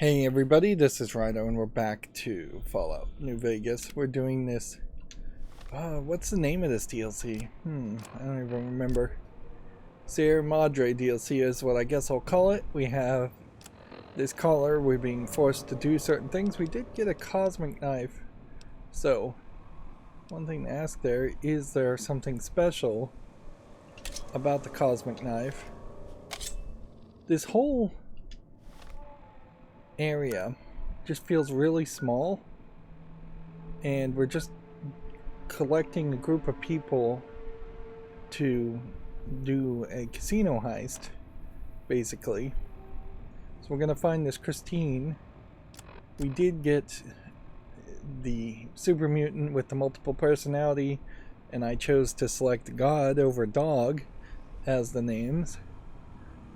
Hey everybody, this is Rydo and we're back to Fallout New Vegas. We're doing this, what's the name of this DLC? I don't even remember. Sierra Madre DLC is what I guess I'll call it. We have this collar, we're being forced to do certain things. We did get a cosmic knife. So, one thing to ask there, is there something special about the cosmic knife? This whole area just feels really small, and we're just collecting a group of people to do a casino heist, basically. So we're gonna find this Christine. We did get the super mutant with the multiple personality, and I chose to select God over Dog as the names.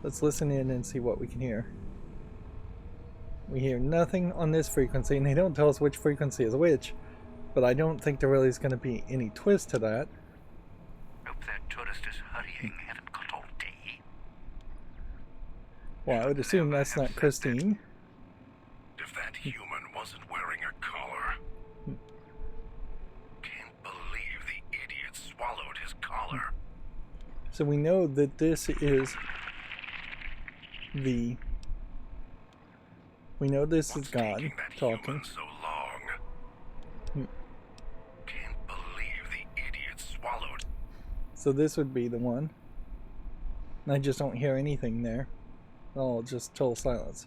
Let's listen in and see what we can hear. We hear nothing on this frequency, and they don't tell us which frequency is which, but I don't think there really is going to be any twist to that. Hope that tourist is hurrying. Haven't got all day. Well, I would assume that's not Christine. If that human wasn't wearing a collar. Can't believe the idiot swallowed his collar. So we know that this is the... We know this is God talking. So long. Can't believe the idiot swallowed. So this would be the one. And I just don't hear anything there. Oh, just total silence.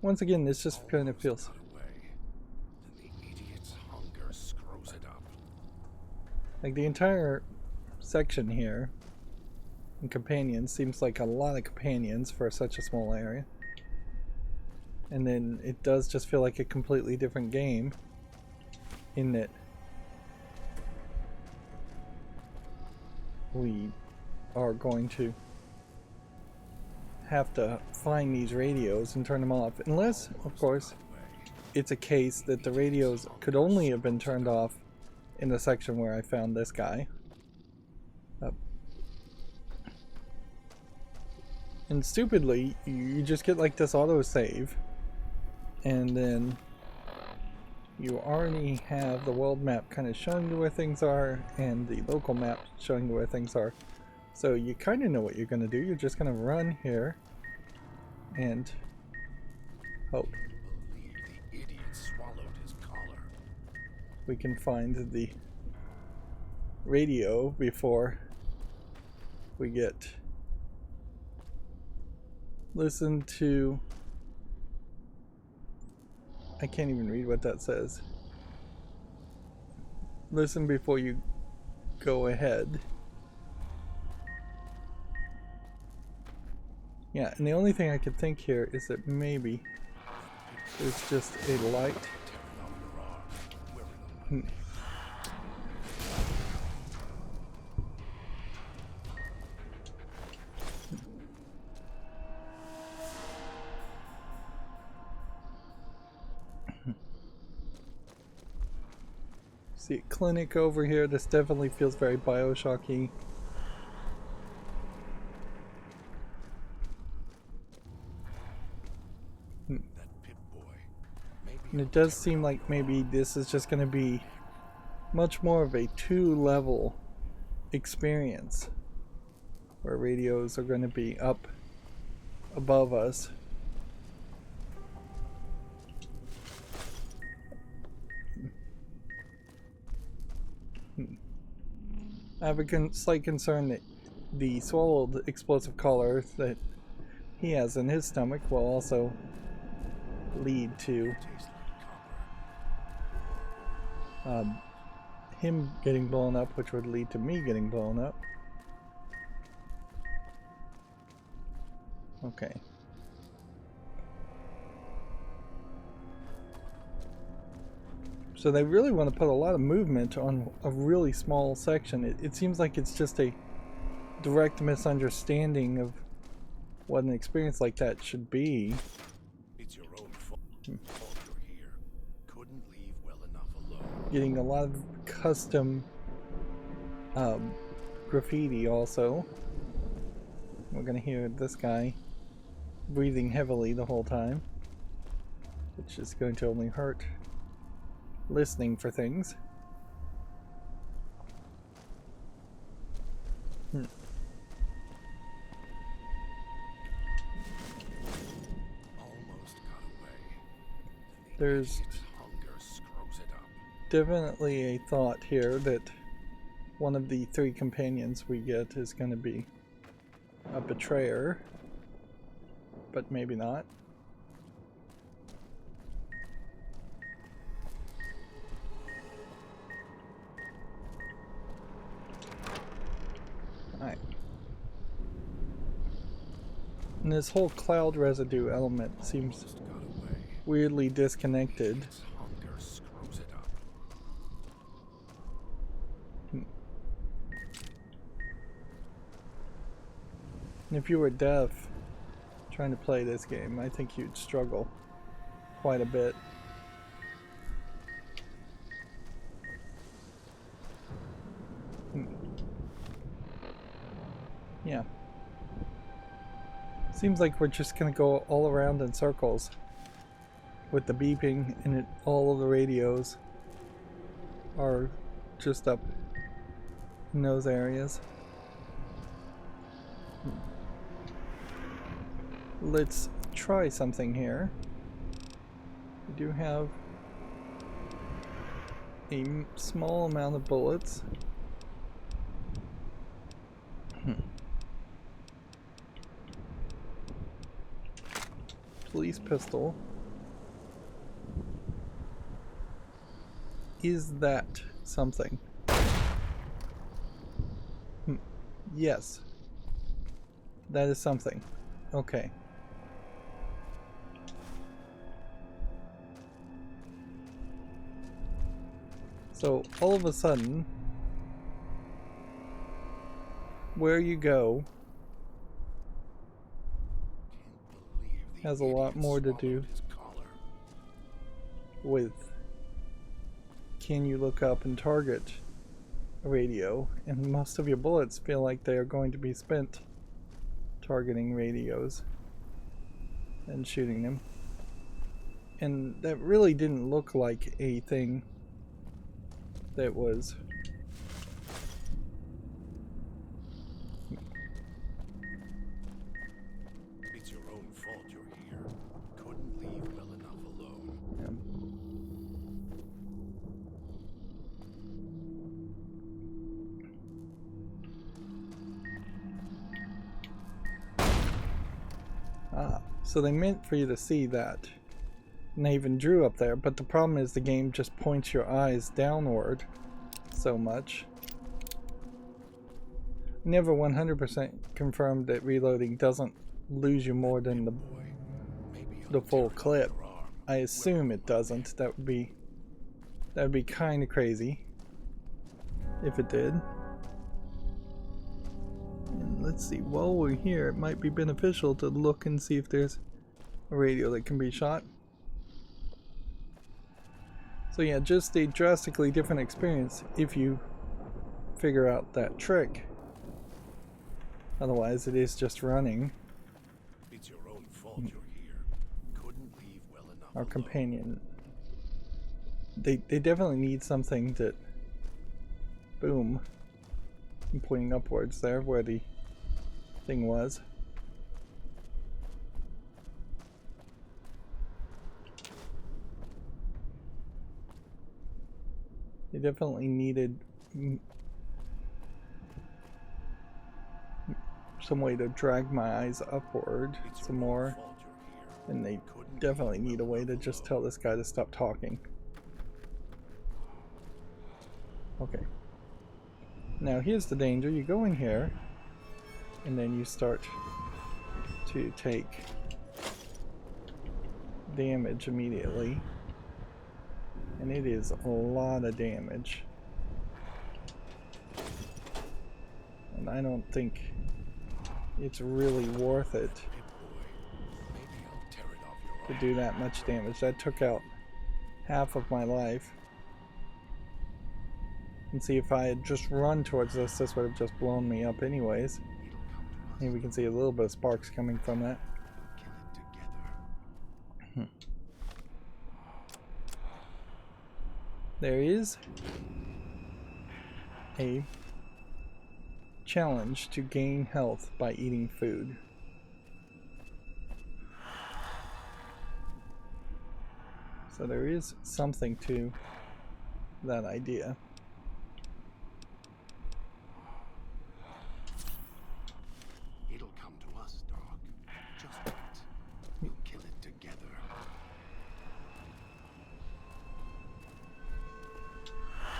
Once again, this just kind of feels... Then the idiot's hunger screws it up. like the entire section here and companions seems like a lot of companions for such a small area, and then it does just feel like a completely different game in that we are going to have to find these radios and turn them off, unless of course it's a case that the radios could only have been turned off in the section where I found this guy. And stupidly, you just get like this autosave, and then you already have the world map kind of showing you where things are, and the local map showing you where things are. So you kind of know what you're going to do. You're just going to run here and hope The idiot swallowed his collar. we can find the radio before we get... Listen to... I can't even read what that says. Listen before you go ahead. Yeah, and the only thing I could think here is that maybe it's just a light. See a clinic over here. This definitely feels very Bioshocky. That pit boy. And it does seem like maybe this is just going to be much more of a two-level experience, where radios are going to be up above us. I have a slight concern that the swallowed explosive collar that he has in his stomach will also lead to him getting blown up, which would lead to me getting blown up. Okay. So they really want to put a lot of movement on a really small section. It seems like it's just a direct misunderstanding of what an experience like that should be. It's your own fault. You're here. Couldn't leave well enough alone. Getting a lot of custom graffiti also. We're gonna hear this guy breathing heavily the whole time, which is going to only hurt listening for things. Almost got away. There's Hunger screws it up. definitely a thought here that one of the 3 companions we get is going to be a betrayer, but maybe not. Alright. And this whole cloud residue element seems Almost got away. weirdly disconnected. Hunger screws it up. And if you were deaf trying to play this game, I think you'd struggle quite a bit. Yeah. Seems like we're just gonna go all around in circles with the beeping, and all of the radios are just up in those areas. Let's try something here. We do have a small amount of bullets. Police pistol. Is that something? Yes. That is something. Okay. So all of a sudden, where you go has a lot more to do with can you look up and target a radio, and most of your bullets feel like they are going to be spent targeting radios and shooting them. And that really didn't look like a thing that was It's your own fault you're here. Couldn't leave well enough alone. so they meant for you to see that. And they even drew up there, but the problem is the game just points your eyes downward so much. Never 100% confirmed that reloading doesn't lose you more than the full clip. I assume it doesn't. That would be kind of crazy if it did. And let's see, while we're here, it might be beneficial to look and see if there's a radio that can be shot. So yeah, just a drastically different experience if you figure out that trick. Otherwise, it is just running. It's your own fault you're here. Couldn't leave well enough Our alone. companion. They definitely need something that... Boom. I'm pointing upwards there where the thing was. They definitely needed some way to drag my eyes upward some more, and they definitely need a way to just tell this guy to stop talking. Okay. Now here's the danger. You go in here, and then you start to take damage immediately. And it is a lot of damage. And I don't think it's really worth it to do that much damage. That took out half of my life. And see, if I had just run towards this would have just blown me up anyways. Here we can see a little bit of sparks coming from that. Kill it together. There is a challenge to gain health by eating food. So there is something to that idea. It'll come to us, dog. Just wait. We'll kill it together.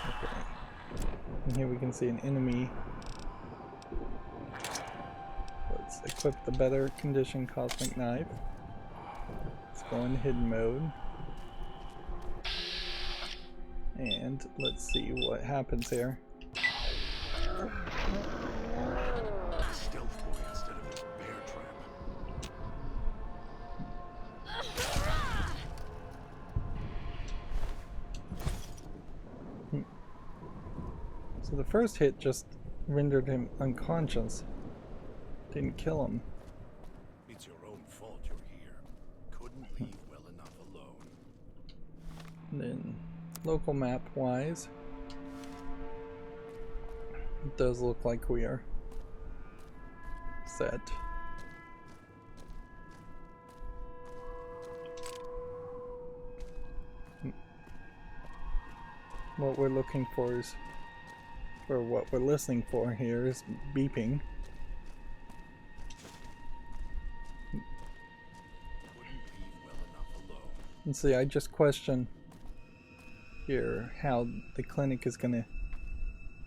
Okay. And here we can see an enemy. Let's equip the better condition cosmic knife. Let's go in hidden mode. And let's see what happens here. A stealth boy instead of a bear trap. So the first hit just rendered him unconscious. Didn't kill him. It's your own fault you're here. Couldn't leave well enough alone. And then local map wise, it does look like we are set. What we're looking for is, or what we're listening for here is beeping. Couldn't leave well enough alone. And see, I just question here how the clinic is going to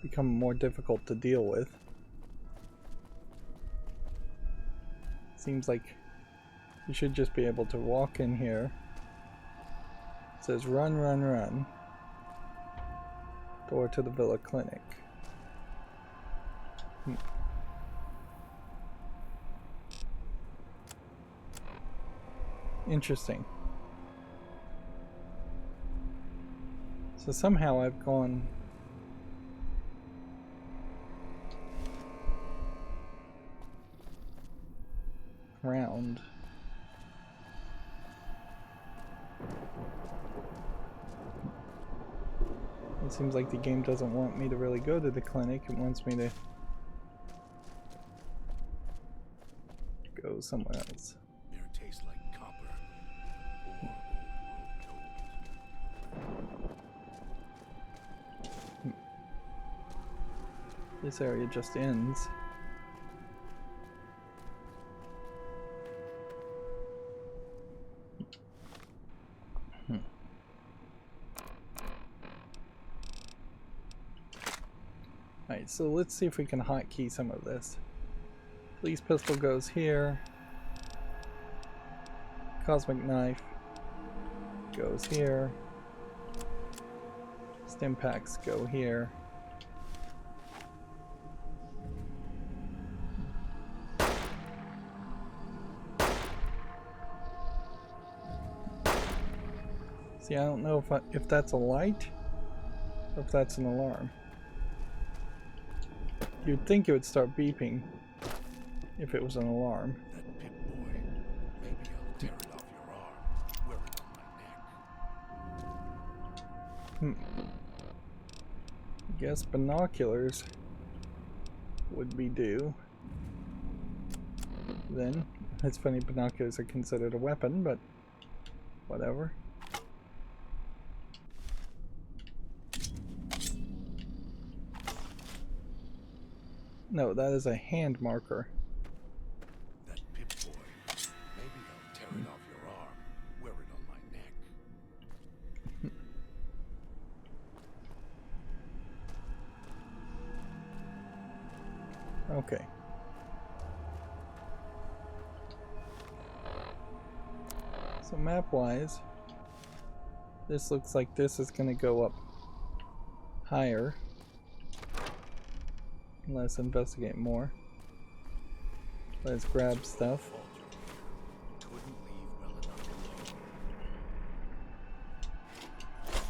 become more difficult to deal with. Seems like you should just be able to walk in here. It says run, run, run. Door to the Villa Clinic. Interesting. So somehow I've gone around. It seems like the game doesn't want me to really go to the clinic. It wants me to go somewhere else. Air tastes like copper. Or old gold. This area just ends. Alright, so let's see if we can hotkey some of this. Police pistol goes here. Cosmic knife goes here. Stim packs go here. See, I don't know if that's a light or if that's an alarm. You'd think it would start beeping if it was an alarm. That pit boy. Maybe I'll tear it off your arm. Wear it on my neck. I guess binoculars would be due. Then, it's funny binoculars are considered a weapon, but whatever. No, that is a hand marker. That pip boy. Maybe I'll tear it off your arm. Wear it on my neck. Okay. So map-wise, this looks like this is going to go up higher. Let's investigate more. Let's grab stuff. Couldn't leave well enough alone.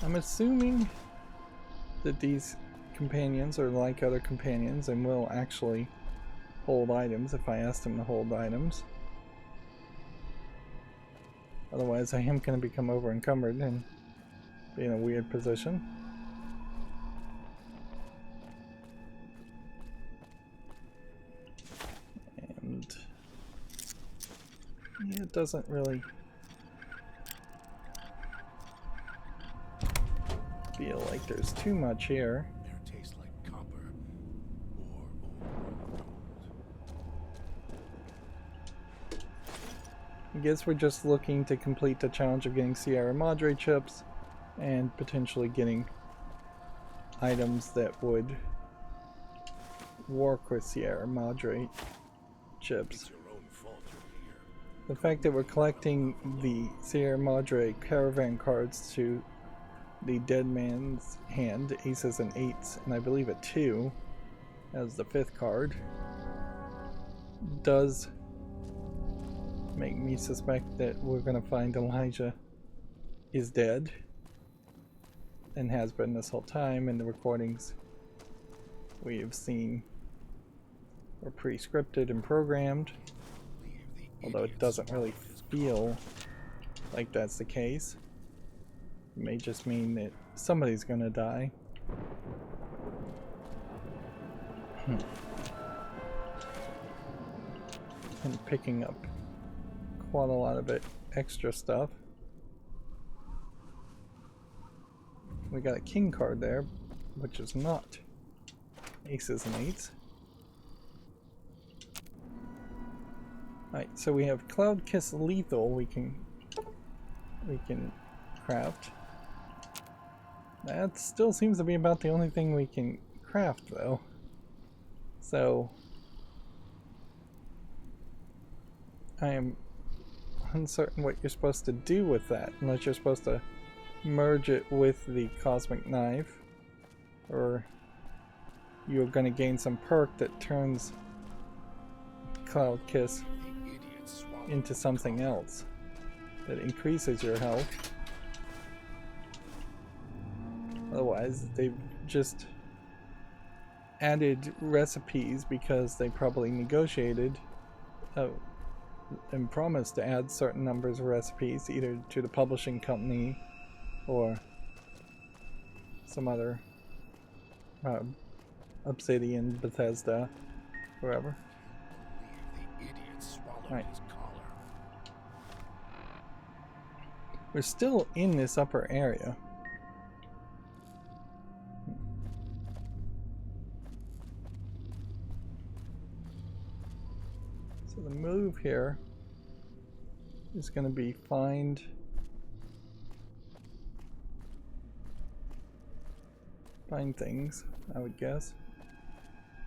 I'm assuming that these companions or like other companions and will actually hold items if I ask them to hold items. Otherwise I am going to become over encumbered and be in a weird position. And yeah, it doesn't really feel like there's too much here. Air tastes like copper or gold. I guess we're just looking to complete the challenge of getting Sierra Madre chips and potentially getting items that would work with Sierra Madre chips. It's your own fault you're here. The fact that we're collecting the Sierra Madre caravan cards to the dead man's hand, aces and eights, and I believe a 2 as the 5th card, does make me suspect that we're going to find Elijah is dead and has been this whole time, and the recordings we have seen were pre-scripted and programmed, although it doesn't really feel like that's the case. It may just mean that somebody's gonna die. And picking up quite a lot of extra stuff. We got a king card there, which is not aces and eights. Alright, so we have Cloud Kiss Lethal we can craft. That still seems to be about the only thing we can craft though. So I am uncertain what you're supposed to do with that, unless you're supposed to merge it with the cosmic knife, or you're going to gain some perk that turns Cloud Kiss into something else that increases your health. Otherwise, they've just added recipes because they probably negotiated and promised to add certain numbers of recipes either to the publishing company or some other Obsidian, Bethesda, whoever. The idiot swallowed Right. his collar. We're still in this upper area. So the move here is going to be find things, I would guess.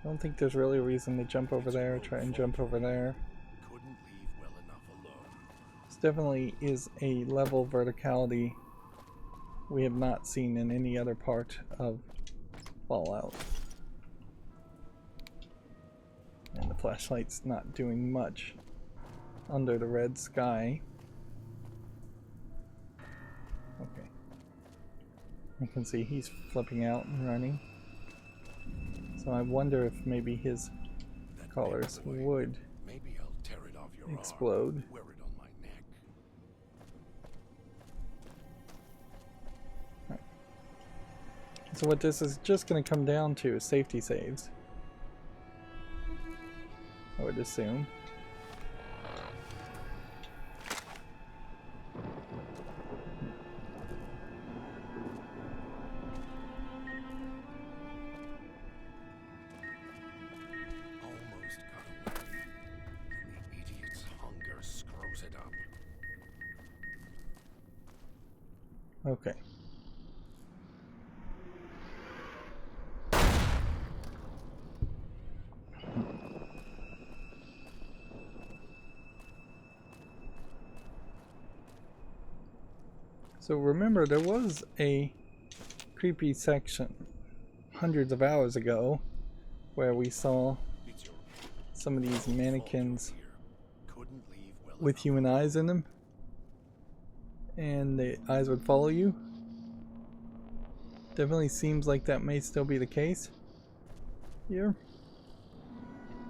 I don't think there's really a reason to jump over there or try and jump over there. Couldn't leave well enough alone. This definitely is a level of verticality we have not seen in any other part of Fallout. And the flashlight's not doing much under the red sky. Okay. You can see he's flipping out and running. So I wonder if maybe his That collars paper blade, would maybe I'll tear it off your explode. arm, wear it on my neck. So what this is just going to come down to is safety saves, I would assume. Almost got away. And the idiot's hunger screws it up. Okay. So remember, there was a creepy section hundreds of hours ago where we saw It's your some of these mannequins fault you're here. Couldn't leave well with enough. human eyes in them, and the eyes would follow you. Definitely seems like that may still be the case here.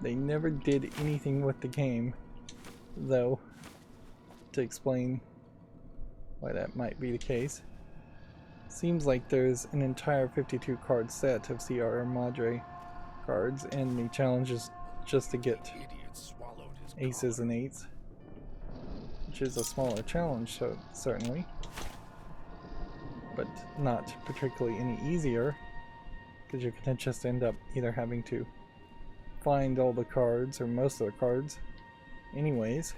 They never did anything with the game, though, to explain why that might be the case. Seems like there's an entire 52 card set of CR Madre cards, and the challenge is just to get aces and eights, which is a smaller challenge, so certainly, but not particularly any easier, because you're going to just end up either having to find all the cards or most of the cards anyways.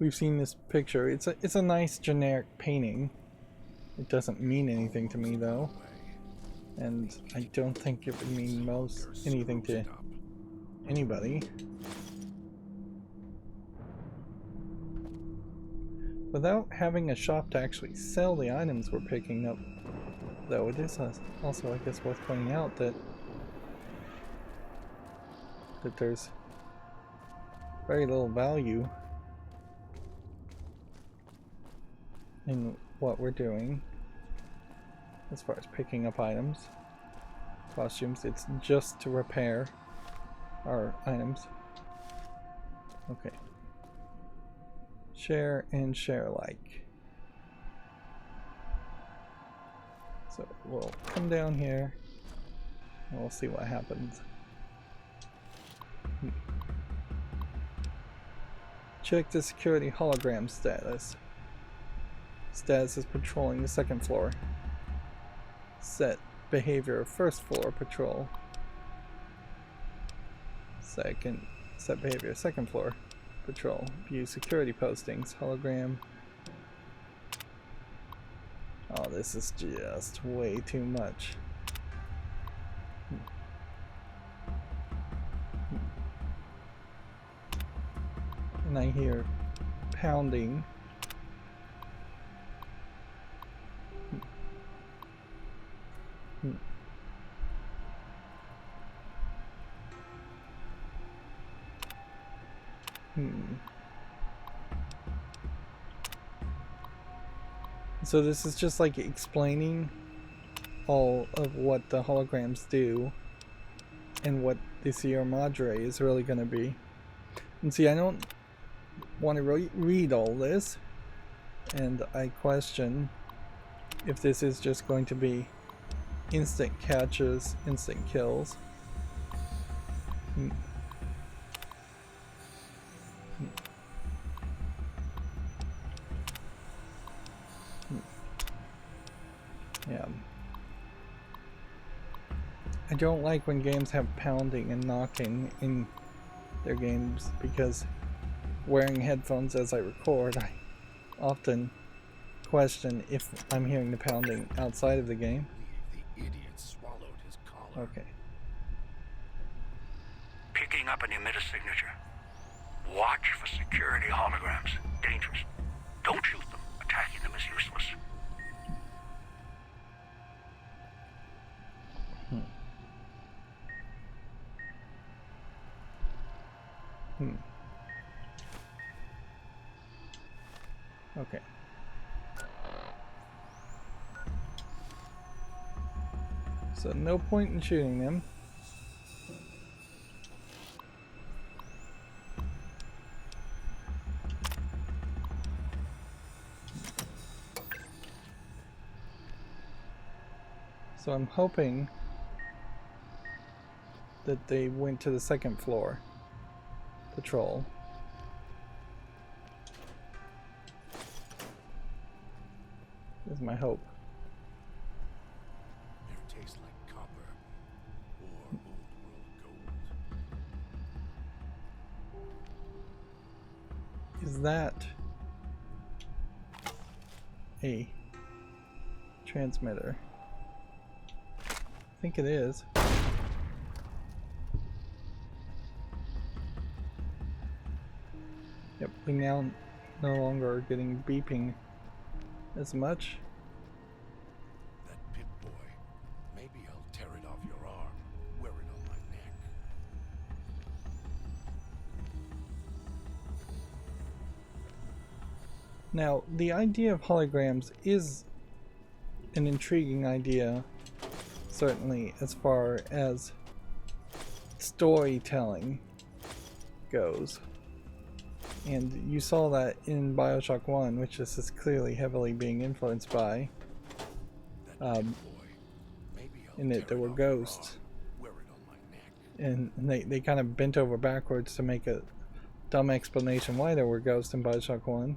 We've seen this picture. It's a nice generic painting. It doesn't mean anything to me though, and I don't think it would mean anything to anybody. Without having a shop to actually sell the items we're picking up, though, it is also, I guess, worth pointing out that there's very little value in what we're doing as far as picking up items, costumes. It's just to repair our items. Okay. Share and share alike. So we'll come down here and we'll see what happens. Check the security hologram status. Status is patrolling the second floor. Set behavior of first floor patrol. Set behavior second floor patrol. View security postings. Hologram. Oh, this is just way too much. And I hear pounding. So this is just like explaining all of what the holograms do and what the Sierra Madre is really going to be. And see, I don't want to read all this, and I question if this is just going to be instant catches, instant kills. Yeah. I don't like when games have pounding and knocking in their games, because wearing headphones as I record, I often question if I'm hearing the pounding outside of the game. The idiot swallowed his collar. Okay. Picking up an emitter signature. Watch for security holograms. Dangerous. Don't shoot them. Attacking them is useless. Okay. So no point in shooting them. So I'm hoping that they went to the second floor patrol. Is my hope. It tastes like copper or old world gold. Is that a transmitter? I think it is. Yep, we now no longer are getting beeping as much. That pit boy. Maybe I'll tear it off your arm. Wear it on my neck. Now, the idea of holograms is an intriguing idea, certainly as far as storytelling goes. And you saw that in Bioshock 1, which this is clearly heavily being influenced by. In it, there were ghosts. And they kind of bent over backwards to make a dumb explanation why there were ghosts in Bioshock 1.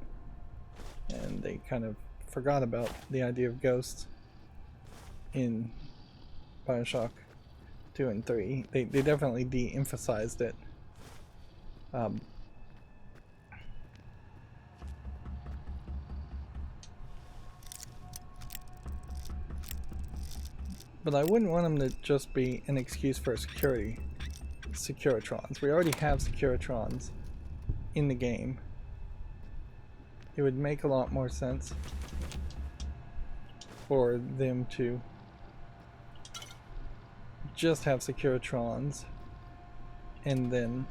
And they kind of forgot about the idea of ghosts in Bioshock 2 and 3. They definitely de-emphasized it. But I wouldn't want them to just be an excuse for Securitrons. We already have Securitrons in the game. It would make a lot more sense for them to just have Securitrons, and then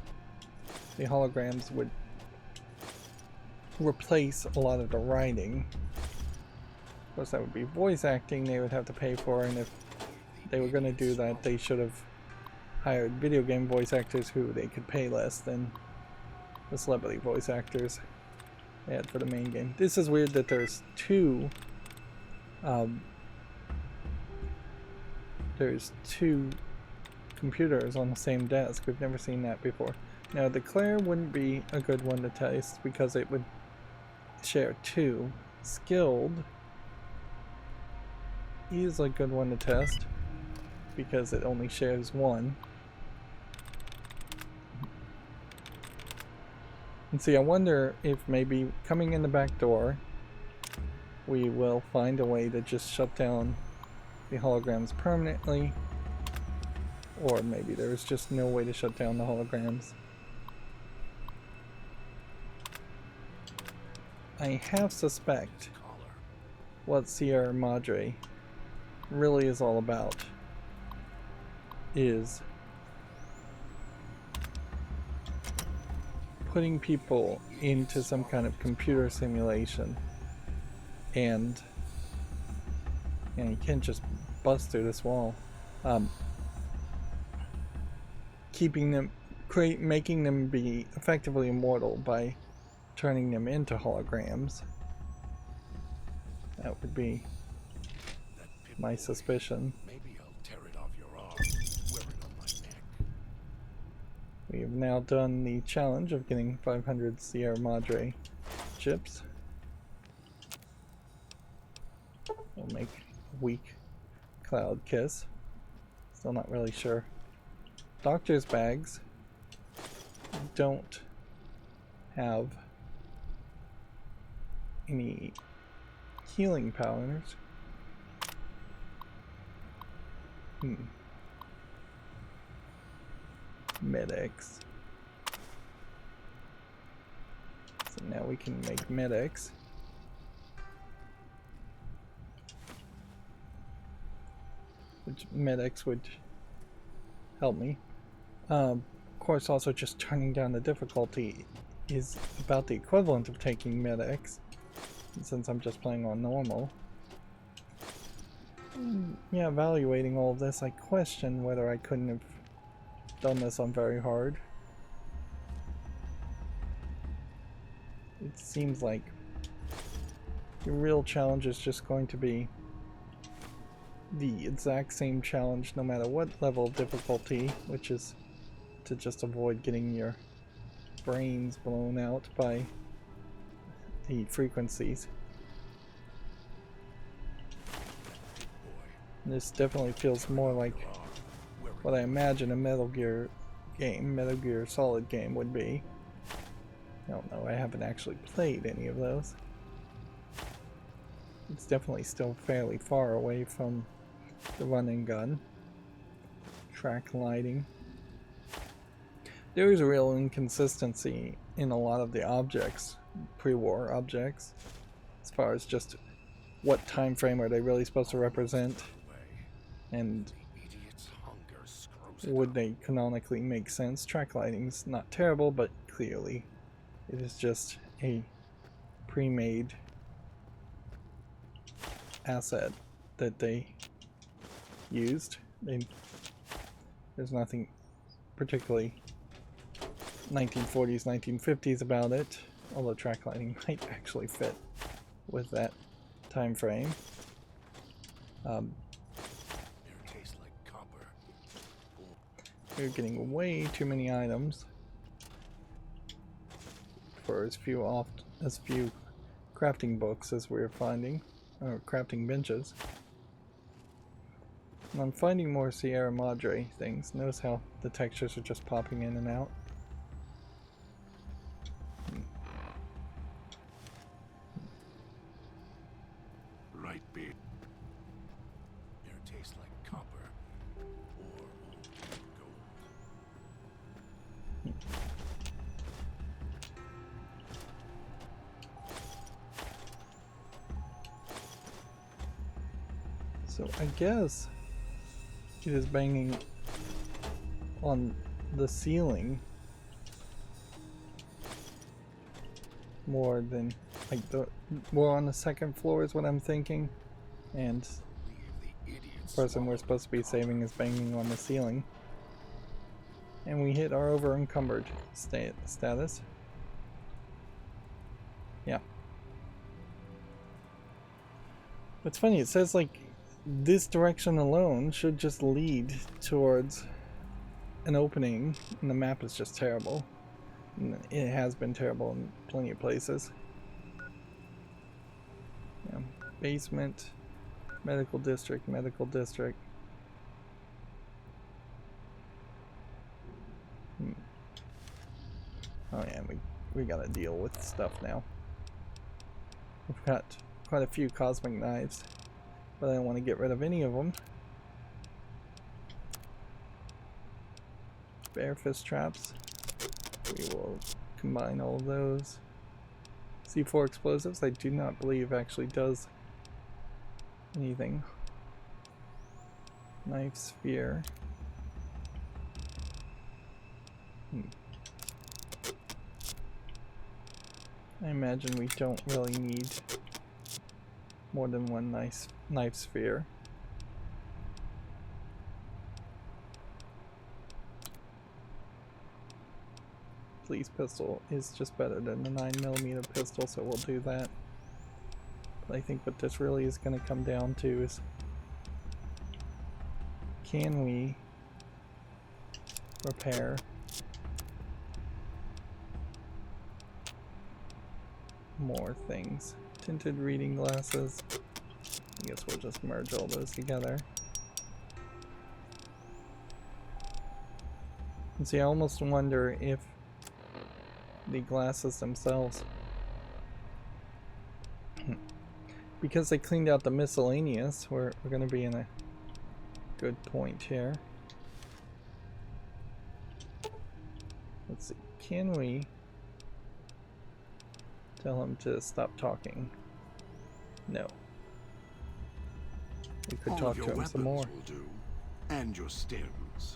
the holograms would replace a lot of the writing. Of course, that would be voice acting they would have to pay for, and if they were going to do that, they should have hired video game voice actors who they could pay less than the celebrity voice actors they had for the main game. This is weird that there's two computers on the same desk. We've never seen that before. Now, the Claire wouldn't be a good one to test because it would share two. Skilled is a good one to test because it only shares one. And see, I wonder if maybe coming in the back door we will find a way to just shut down the holograms permanently, or maybe there's just no way to shut down the holograms. I half suspect what Sierra Madre really is all about is putting people into some kind of computer simulation, and you can't just bust through this wall. Keeping them, making them be effectively immortal by turning them into holograms. That would be my suspicion. Maybe I'll tear it off your arm, wear it on my neck. We have now done the challenge of getting 500 Sierra Madre chips. We'll make weak Cloud Kiss. Still not really sure. Doctor's bags don't have any healing powers. Medics. So now we can make medics. Which medics would help me. Of course, also just turning down the difficulty is about the equivalent of taking medics, since I'm just playing on normal. Yeah, evaluating all of this, I question whether I couldn't have done this on very hard. It seems like the real challenge is just going to be the exact same challenge no matter what level of difficulty, which is to just avoid getting your brains blown out by the frequencies. This definitely feels more like what I imagine a Metal Gear game, Metal Gear Solid game would be. I don't know, I haven't actually played any of those. It's definitely still fairly far away from the run and gun. Track lighting. There is a real inconsistency in a lot of the objects, pre-war objects, as far as just what time frame are they really supposed to represent, and would they canonically make sense. Track lighting's not terrible, but clearly it is just a pre-made asset that they used. There's nothing particularly 1940s, 1950s about it, although track lighting might actually fit with that time frame. Air tastes like copper. We're getting way too many items for as few crafting books as we're finding, or crafting benches. And I'm finding more Sierra Madre things. Notice how the textures are just popping in and out. Right, beard. Air tastes like copper or gold. So I guess it is banging on the ceiling more than like more on the second floor is what I'm thinking, and the person we're supposed to be saving is banging on the ceiling, and we hit our over encumbered status. Yeah, it's funny, it says like this direction alone should just lead towards an opening, and the map is just terrible. And it has been terrible in plenty of places. Yeah. Basement, medical district, medical district. Oh yeah, we gotta deal with stuff now. We've got quite a few cosmic knives, but I don't want to get rid of any of them. Bear fist traps. We will combine all of those. C4 explosives, I do not believe actually does anything. Knife sphere. I imagine we don't really need more than one knife sphere. Police pistol is just better than the 9mm pistol, so we'll do that. But I think what this really is going to come down to is, can we repair more things? Tinted reading glasses. I guess we'll just merge all those together. And see, I almost wonder if the glasses themselves, because they cleaned out the miscellaneous, we're going to be in a good point here. Let's see, can we tell him to stop talking? No. We could talk to him some more. Will do, and your stems.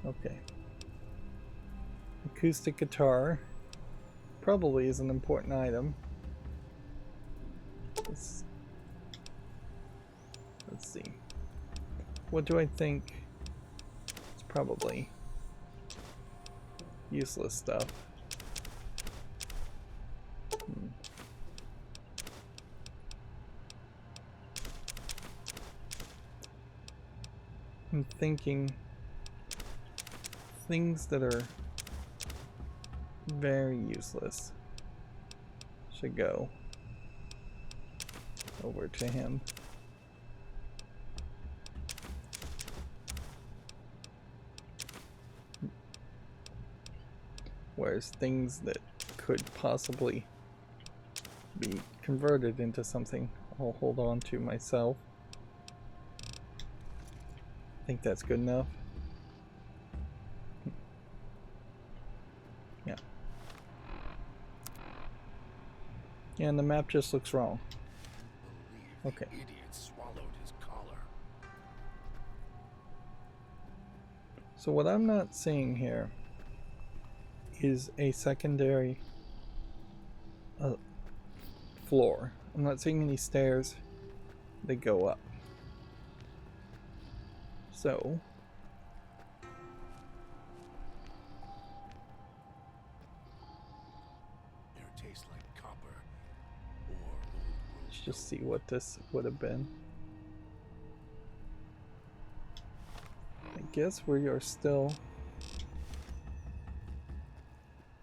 Okay. Acoustic guitar probably is an important item. Let's see. What do I think? It's probably useless stuff. I'm thinking things that are very useless should go over to him. Whereas things that could possibly be converted into something I'll hold on to myself. I think that's good enough. Yeah. Yeah, and the map just looks wrong. Okay. Idiot swallowed his collar. So what I'm not seeing here is a secondary floor. I'm not seeing any stairs that go up. So Air tastes like copper or old world. let's just see what this would have been. I guess we are still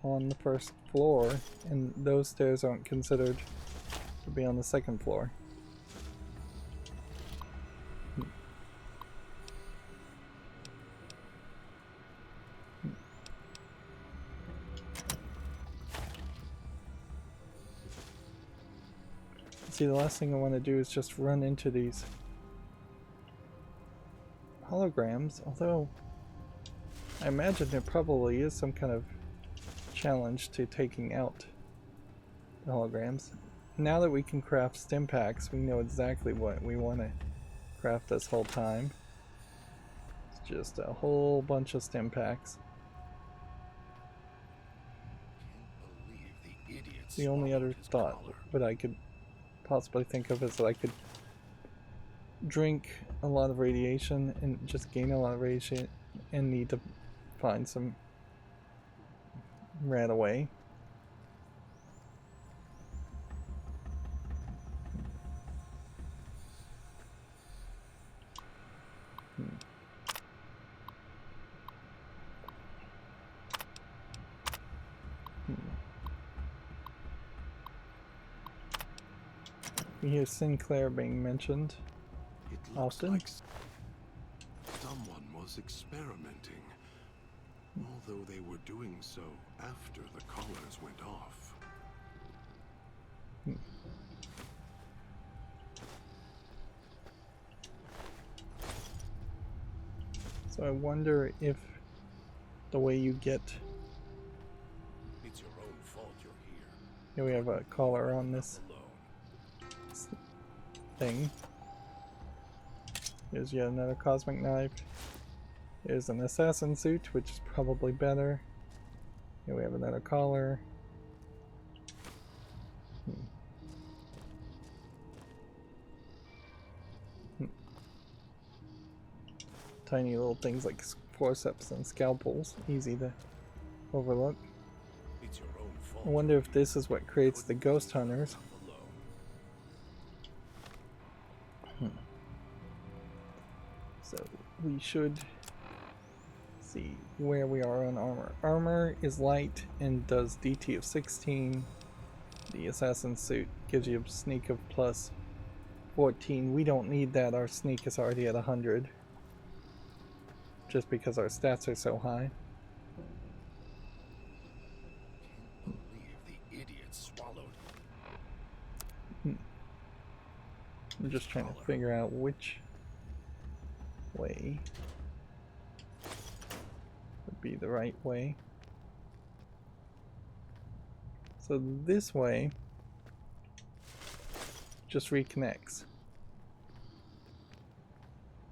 on the first floor, and those stairs aren't considered to be on the second floor. See, the last thing I want to do is just run into these holograms, although I imagine there probably is some kind of challenge to taking out the holograms. Now that we can craft stim packs, we know exactly what we want to craft this whole time. It's just a whole bunch of stim packs. Can't believe the idiots The only other swallowed his thought collar. that I could possibly think of is that I could drink a lot of radiation and just gain a lot of radiation and need to find some right away. We hear Sinclair being mentioned. It looks Often? like someone was experimenting, although they were doing so after the collars went off. So I wonder if the way you get... It's your own fault you're here. Here we have a collar on this Alone. thing. Here's yet another cosmic knife. Here's an assassin suit, which is probably better. Here we have another collar. Tiny little things like forceps and scalpels, easy to overlook. It's your own fault. I wonder if this is what creates the ghost hunters. Alone. So we should see where we are on armor. Armor is light and does DT of 16. The assassin suit gives you a sneak of plus 14. We don't need that, our sneak is already at 100. Just because our stats are so high. Can't believe the idiots swallowed. I'm just trying to figure out which way would be the right way. So this way just reconnects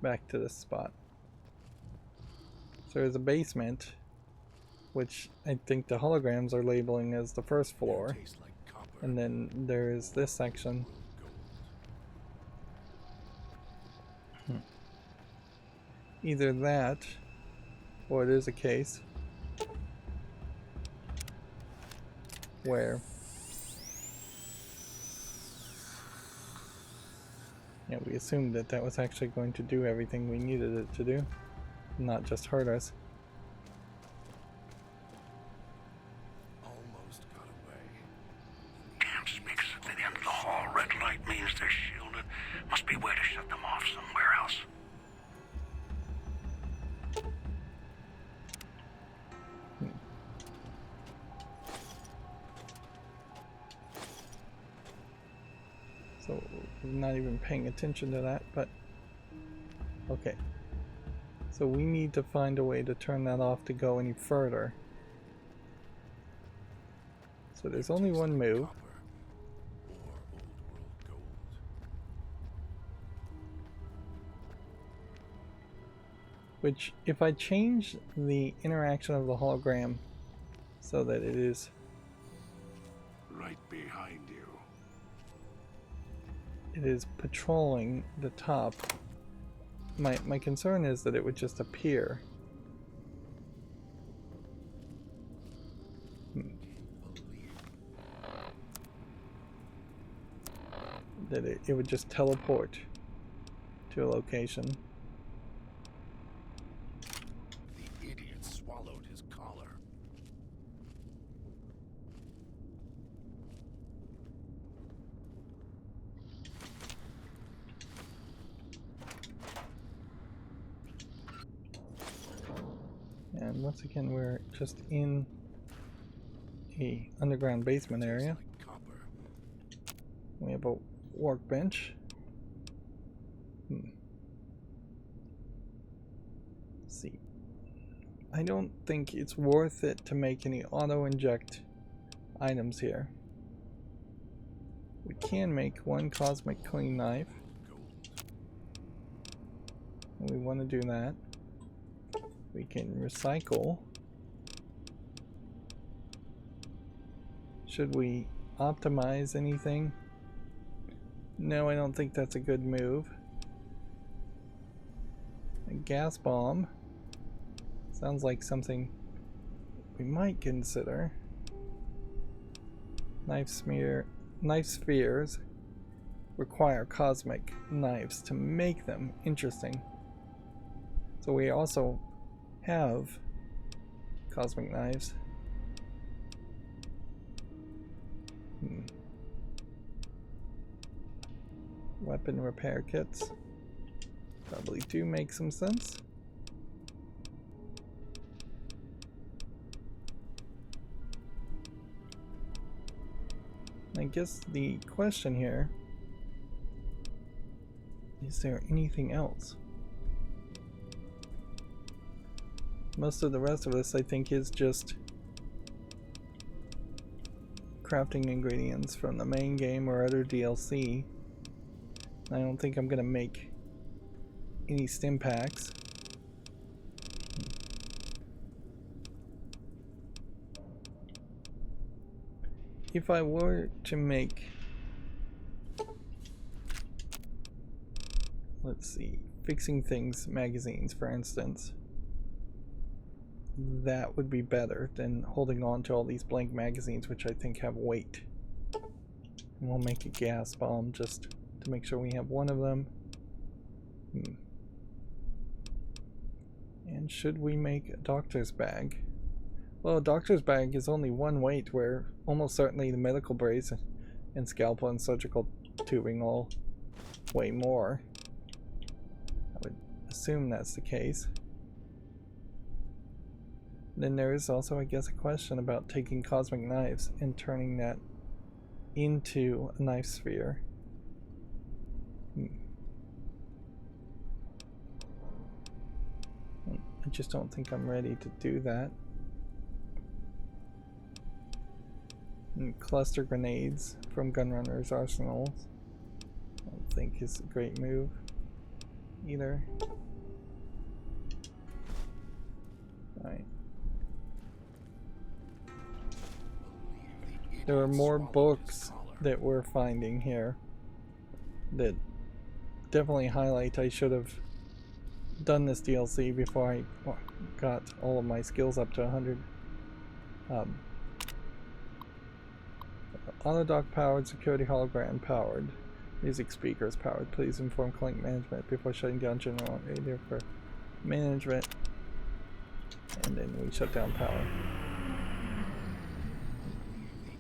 back to this spot. So there's a basement, which I think the holograms are labeling as the first floor, Tastes like copper. and then there is this section. Gold. Either that, or it is a case where we assumed that that was actually going to do everything we needed it to do, not just hurt us. Almost got away. Damn speakers at the end of the hall. Red light means they're shielded. Must be a way to shut them off somewhere else. So I'm not even paying attention to that, but okay. So we need to find a way to turn that off to go any further. So there's only Tastes one like move. copper or old world gold. Which, if I change the interaction of the hologram so that it is Right behind you. patrolling the top, my concern is that it would just appear. That it would just teleport to a location. The idiot swallowed his collar. And once again, we're just in a underground basement area. Like copper. We have a workbench. Let's see. I don't think it's worth it to make any auto-inject items here. We can make one cosmic clean knife. We want to do that. We can recycle. Should we optimize anything? No, I don't think that's a good move. A gas bomb sounds like something we might consider. Knife spheres require cosmic knives to make them interesting. So we also have cosmic knives. Weapon repair kits probably do make some sense. I guess the question here is there anything else? Most of the rest of this, I think, is just crafting ingredients from the main game or other DLC. I don't think I'm gonna make any stim packs. If I were to make, let's see, fixing things magazines, for instance, that would be better than holding on to all these blank magazines, which I think have weight. And we'll make a gas bomb just to make sure we have one of them. And should we make a doctor's bag? Well, a doctor's bag is only one weight, where almost certainly the medical brace and scalpel and surgical tubing all weigh more. I would assume that's the case. Then there is also, I guess, a question about taking cosmic knives and turning that into a knife sphere. I just don't think I'm ready to do that. And cluster grenades from gunrunners' arsenals, I don't think is a great move either. Alright. There are more books that we're finding here that definitely highlight I should have done this DLC before I got all of my skills up to 100. Autodoc powered, security hologram powered, music speakers powered. Please inform Clink management before shutting down general radio for management. And then we shut down power.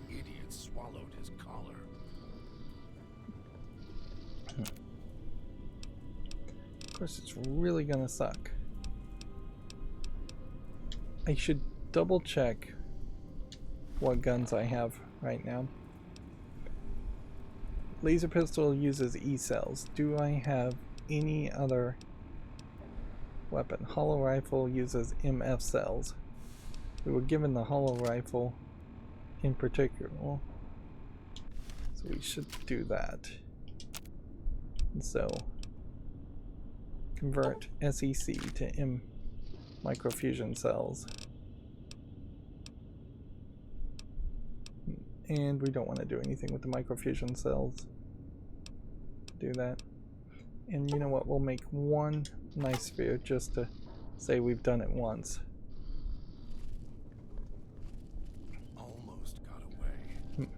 The idiot swallowed his collar. Of course, it's really gonna suck. I should double check what guns I have right now. Laser pistol uses E-cells. Do I have any other weapon? Hollow rifle uses MF cells. We were given the hollow rifle in particular, so we should do that. And so convert SEC to microfusion cells. And we don't want to do anything with the microfusion cells. Do that. And you know what? We'll make one nice sphere just to say we've done it once. Almost got away. Then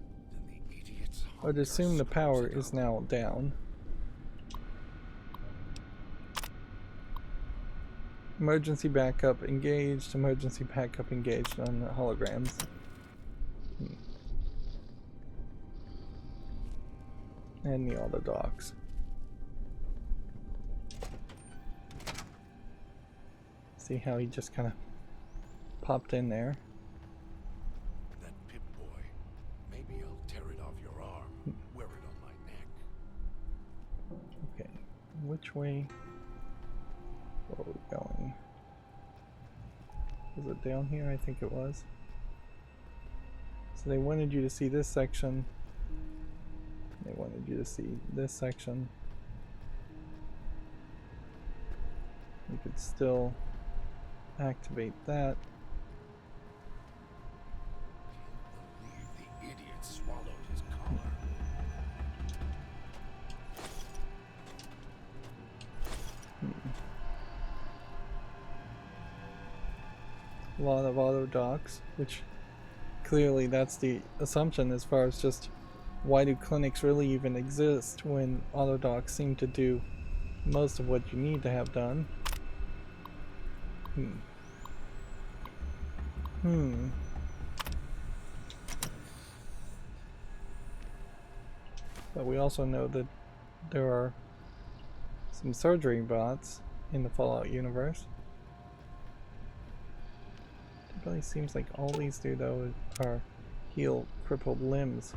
the idiots. I would assume the power is now down. Emergency backup engaged. Emergency backup engaged on the holograms. And the auto docks. See how he just kind of popped in there. That Pip boy. Maybe I'll tear it off your arm. Wear it on my neck. Okay, which way are we going? Was it down here? I think it was. So they wanted you to see this section. They wanted you to see this section. You could still activate that. Can't believe the idiot swallowed his collar. A lot of auto docks, which clearly that's the assumption as far as just why do clinics really even exist when auto docks seem to do most of what you need to have done. But we also know that there are some surgery bots in the Fallout universe. It really seems like all these do though are heal crippled limbs.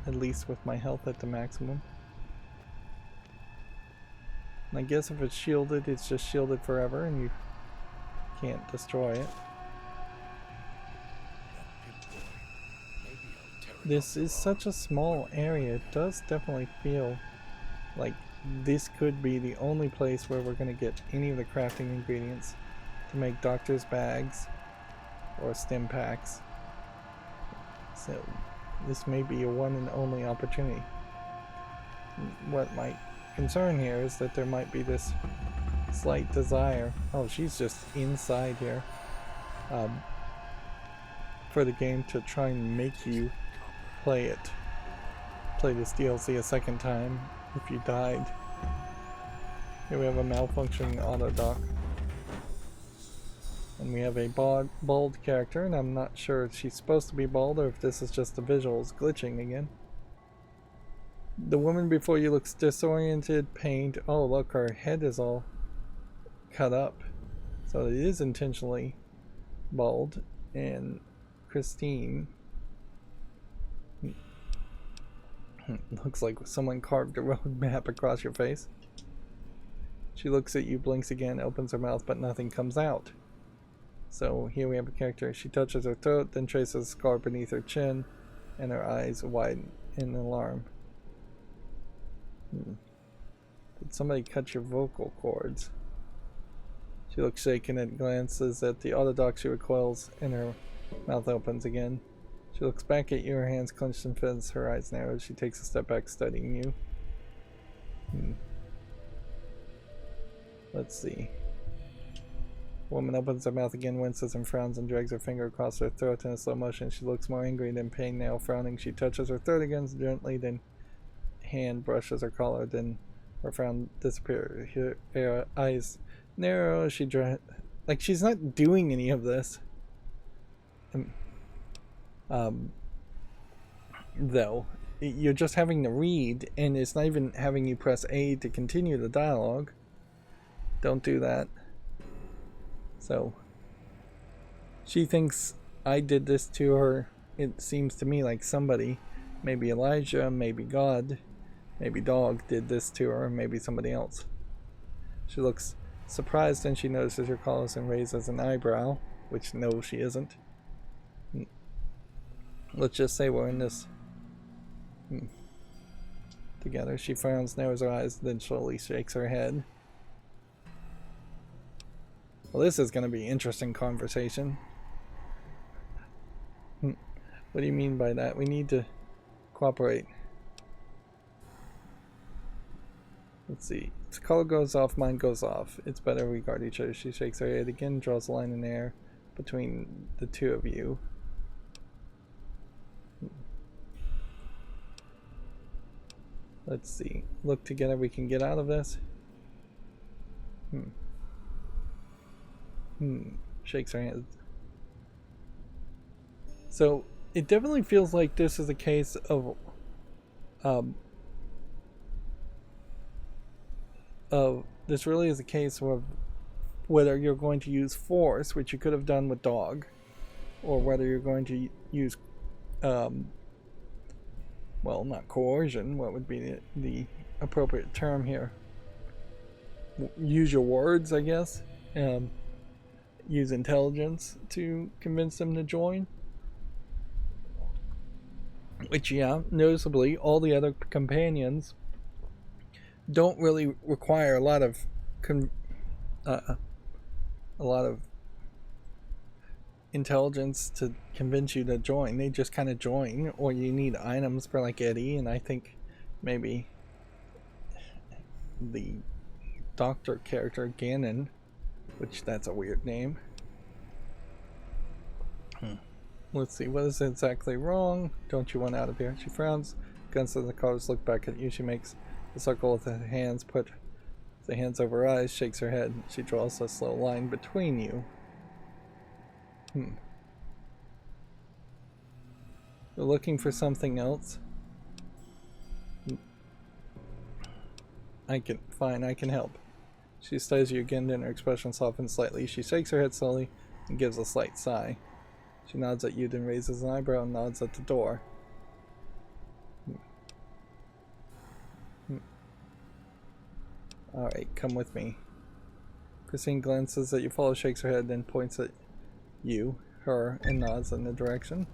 At least with my health at the maximum. And I guess if it's shielded, it's just shielded forever and you can't destroy it. This is such a small area. It does definitely feel like this could be the only place where we're going to get any of the crafting ingredients to make doctor's bags or stim packs. So this may be a one and only opportunity. What my concern here is that there might be this slight desire. Oh, she's just inside here. For the game to try and make you play it. Play this DLC a second time if you died. Here we have a malfunctioning auto dock. And we have a bald character, and I'm not sure if she's supposed to be bald or if this is just the visuals glitching again. The woman before you looks disoriented, pained. Oh look, her head is all cut up. So it is intentionally bald. And Christine looks like someone carved a road map across your face. She looks at you, blinks again, opens her mouth, but nothing comes out. So here we have a character. She touches her throat, then traces a scar beneath her chin, and her eyes widen in alarm. Did somebody cut your vocal cords? She looks shaken and glances at the auto dock. She recoils, and her mouth opens again. She looks back at you, her hands clenched and fists, her eyes narrow. She takes a step back, studying you. Let's see. Woman opens her mouth again, winces and frowns, and drags her finger across her throat in a slow motion. She looks more angry than pain now. Frowning, she touches her throat again gently, then hand brushes her collar, then her frown disappears. Her eyes narrow. She like she's not doing any of this. Though you're just having to read, and it's not even having you press A to continue the dialogue. Don't do that. So she thinks I did this to her. It seems to me like somebody, maybe Elijah, maybe God, maybe Dog did this to her, maybe somebody else. She looks surprised, and she notices your collars and raises an eyebrow, which no, she isn't. Let's just say we're in this together. She frowns, narrows her eyes, then slowly shakes her head. Well, this is going to be interesting conversation. What do you mean by that? We need to cooperate. Let's see. If the color goes off, mine goes off. It's better we guard each other. She shakes her head again, draws a line in the air between the two of you. Let's see. Look together, we can get out of this. Shakes her hand. So it definitely feels like this is a case of this really is a case of whether you're going to use force, which you could have done with dog, or whether you're going to use well, not coercion, what would be the appropriate term here? Use your words, I guess. Use intelligence to convince them to join. Which, yeah, noticeably, all the other companions don't really require a lot of intelligence to convince you to join. They just kind of join, or you need items for like Eddie, and I think maybe the doctor character Gannon, which that's a weird name. Let's see, what is exactly wrong? Don't you want out of here? She frowns. Guns to the colors look back at you. She makes a circle with her hands, put the hands over her eyes, shakes her head. She draws a slow line between you. You're looking for something else? I can help. She studies you again, then her expression softens slightly. She shakes her head slowly and gives a slight sigh. She nods at you, then raises an eyebrow and nods at the door. Alright, come with me. Christine glances at you, follows, shakes her head, then points at you, her, and nods in the direction.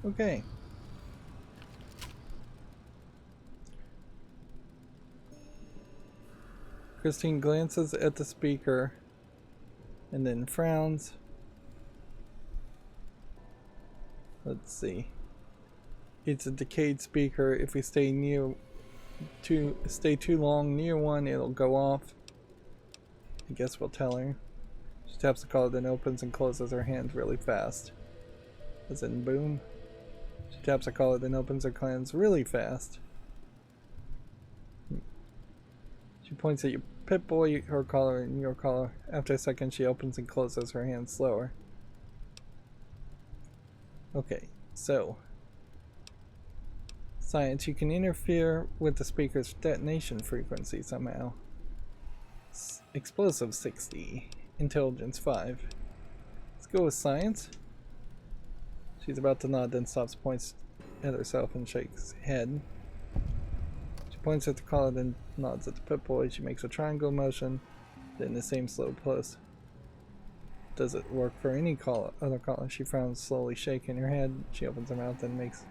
Okay. Christine glances at the speaker and then frowns. Let's see. It's a decayed speaker. If we stay too long near one, it'll go off. I guess we'll tell her. She taps the collar, then opens and closes her hand really fast. As in boom. She taps the collar, then opens her hands really fast. She points at your Pip-Boy, her collar, and your collar. After a second, she opens and closes her hands slower. Okay, so science, you can interfere with the speaker's detonation frequency somehow. Explosive 60, intelligence 5. Let's go with science. She's about to nod, then stops, points at herself, and shakes head. She points at the collar, then nods at the Pip-Boy. She makes a triangle motion, then the same slow pulse. Does it work for any other collar? She frowns, slowly shaking her head. She opens her mouth and makes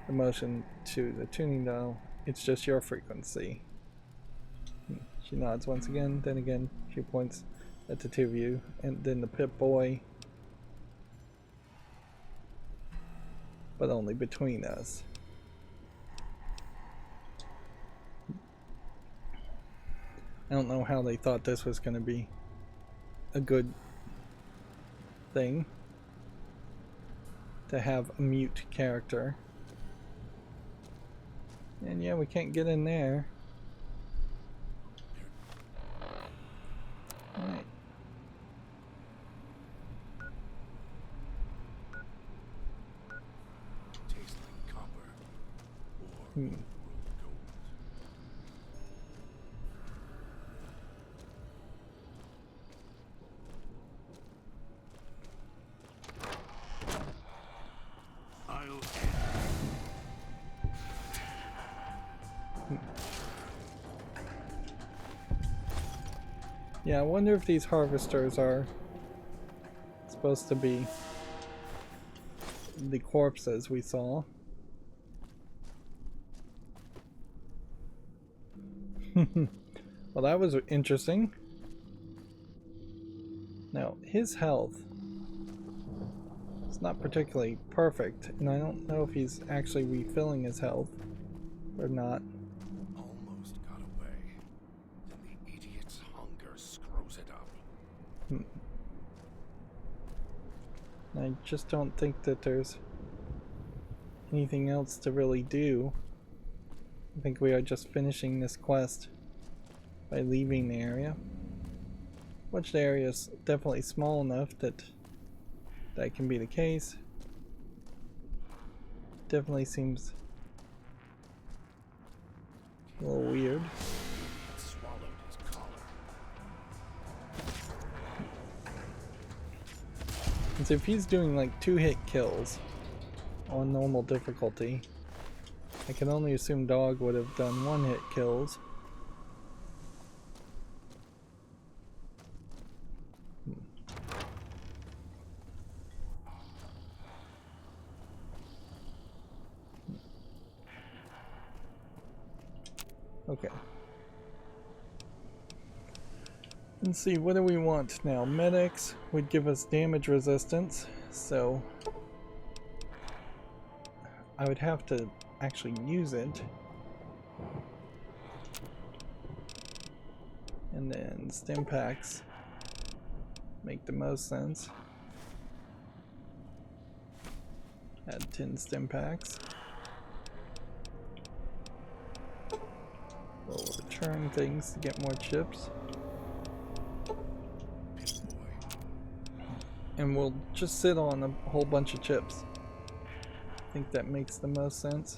the motion to the tuning dial. It's just your frequency. She nods once again, then again. She points at the two of you, and then the Pip-Boy. But only between us. I don't know how they thought this was going to be a good thing to have a mute character. And yeah, we can't get in there. Alright. Tastes like copper or gold. Yeah, I wonder if these harvesters are supposed to be the corpses we saw. Well, that was interesting. Now, his health is not particularly perfect, and I don't know if he's actually refilling his health or not. Almost got away. Then the idiot's hunger screws it up. I just don't think that there's anything else to really do. I think we are just finishing this quest by leaving the area. Which the area is definitely small enough that that can be the case. Definitely seems a little weird. Swallowed his collar. And so if he's doing like 2-hit kills on normal difficulty, I can only assume Dog would have done 1-hit kills. Okay. Let's see, what do we want now? Medics would give us damage resistance, so I would have to actually use it. And then stim packs make the most sense. Add 10 stim packs. We'll return things to get more chips. And we'll just sit on a whole bunch of chips. I think that makes the most sense.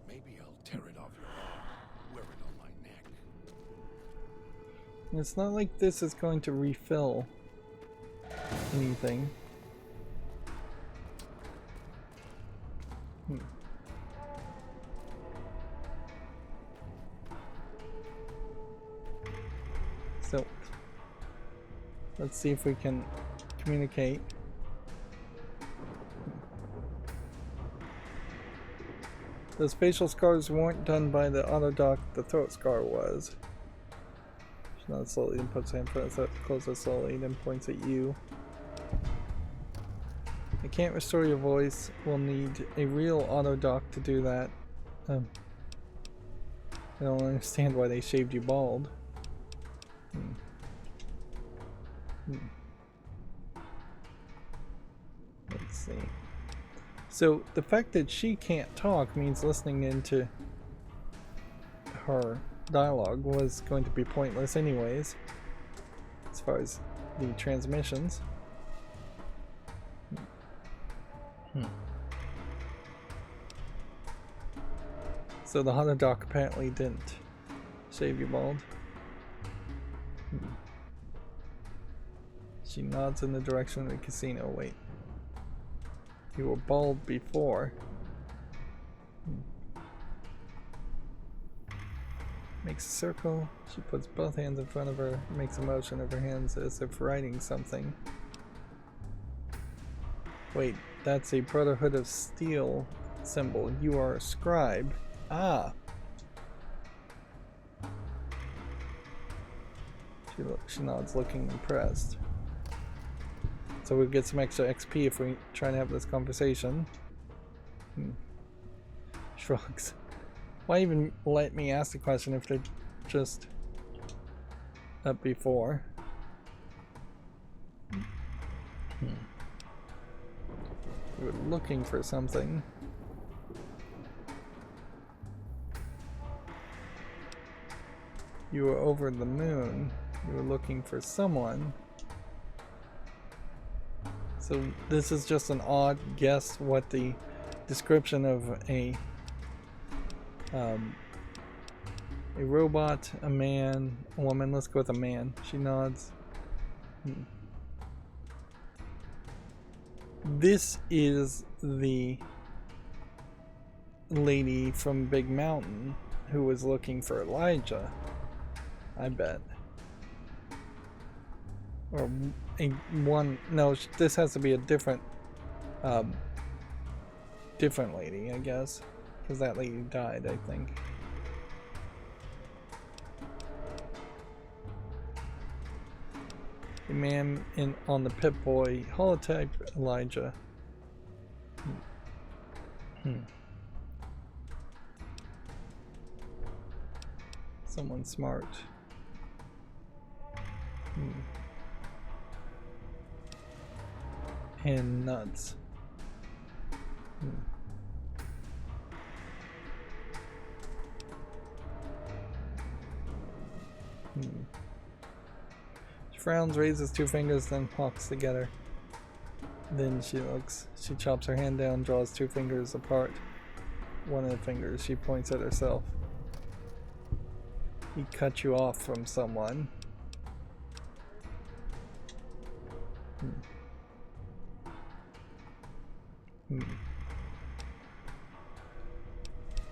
Maybe I'll tear it off your arm, wear it on my neck. It's not like this is going to refill anything. So, let's see if we can communicate. Those facial scars weren't done by the auto doc, the throat scar was. She nods slowly and puts her hand in front, closes slowly, then points at you. I can't restore your voice. We'll need a real auto doc to do that. I don't understand why they shaved you bald. Let's see. So the fact that she can't talk means listening into her dialogue was going to be pointless anyways, as far as the transmissions. So the auto doc apparently didn't shave you bald. She nods in the direction of the casino. Wait. You were bald before. Makes a circle. She puts both hands in front of her, makes a motion of her hands as if writing something. Wait, that's a Brotherhood of Steel symbol. You are a scribe. Ah! She nods, looking impressed. So we'll get some extra XP if we try to have this conversation. Shrugs. Why even let me ask the question if they're just up before? We were looking for something. You were over the moon. You were looking for someone. So this is just an odd guess what the description of a robot, a man, a woman. Let's go with a man. She nods. This is the lady from Big Mountain who was looking for Elijah, I bet. Or no, this has to be a different different lady, I guess. Because that lady died, I think. The man on the Pip-Boy holotype, Elijah. Someone smart. And nuts. She frowns, raises two fingers, then walks together. Then she looks. She chops her hand down, draws two fingers apart. One of the fingers she points at herself. He cut you off from someone.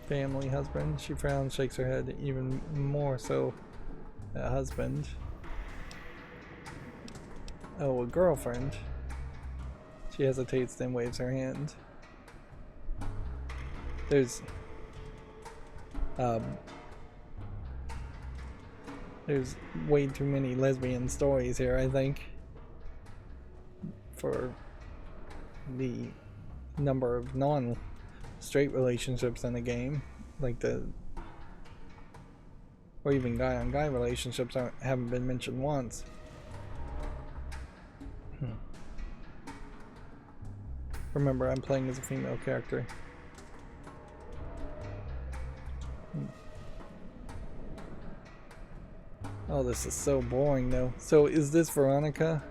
Family, husband. She frowns, shakes her head, even more so. A husband. Oh, a girlfriend. She hesitates, then waves her hand. There's way too many lesbian stories here, I think, for the number of non-straight relationships in the game, like or even guy-on-guy relationships haven't been mentioned once. Remember, I'm playing as a female character. Oh, this is so boring though. So is this Veronica?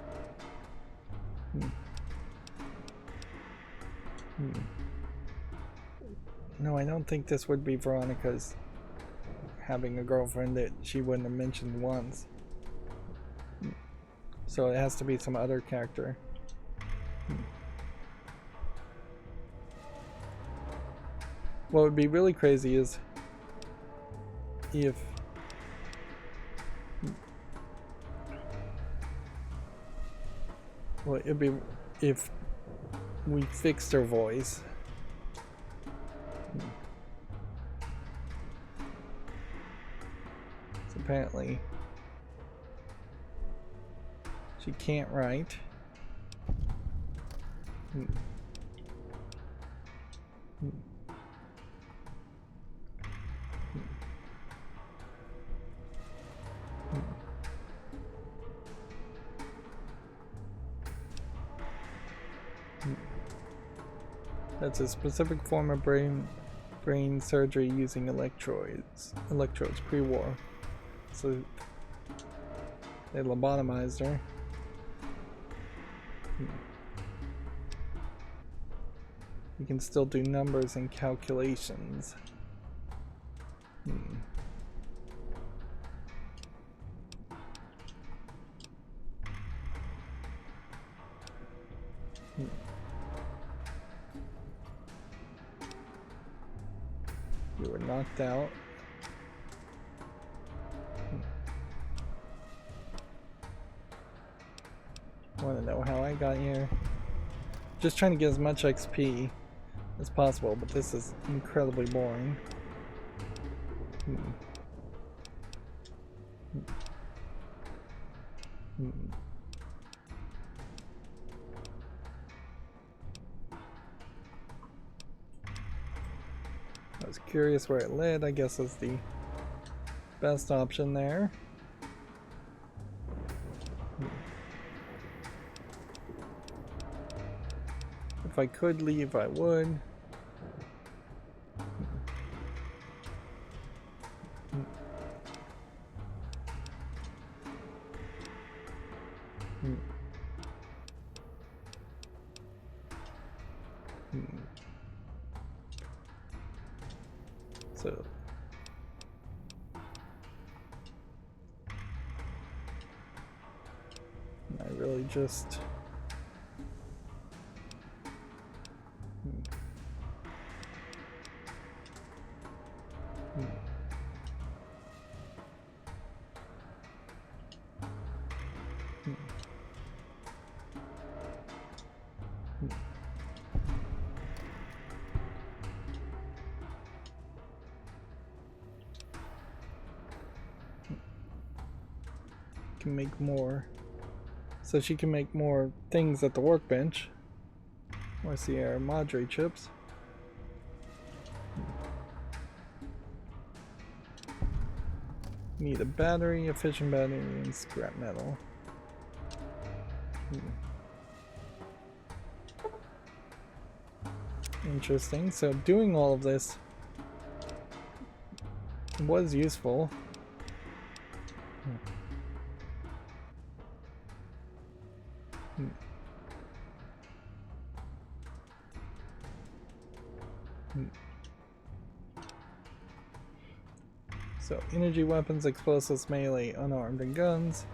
No, I don't think this would be Veronica's having a girlfriend that she wouldn't have mentioned once. So it has to be some other character. What would be really crazy is if it'd be if we fixed her voice. So apparently she can't write. That's a specific form of brain surgery using electrodes pre-war. So they lobotomized her. You can still do numbers and calculations. You were knocked out. Want to know how I got here? Just trying to get as much XP as possible, but this is incredibly boring. I was curious where it led. I guess is the best option there. If I could leave, I would. So I really just can make more. So she can make more things at the workbench. More Sierra Madre chips. Need a battery, a fission battery, and scrap metal. Interesting. So doing all of this was useful. So energy weapons, explosives, melee, unarmed, and guns.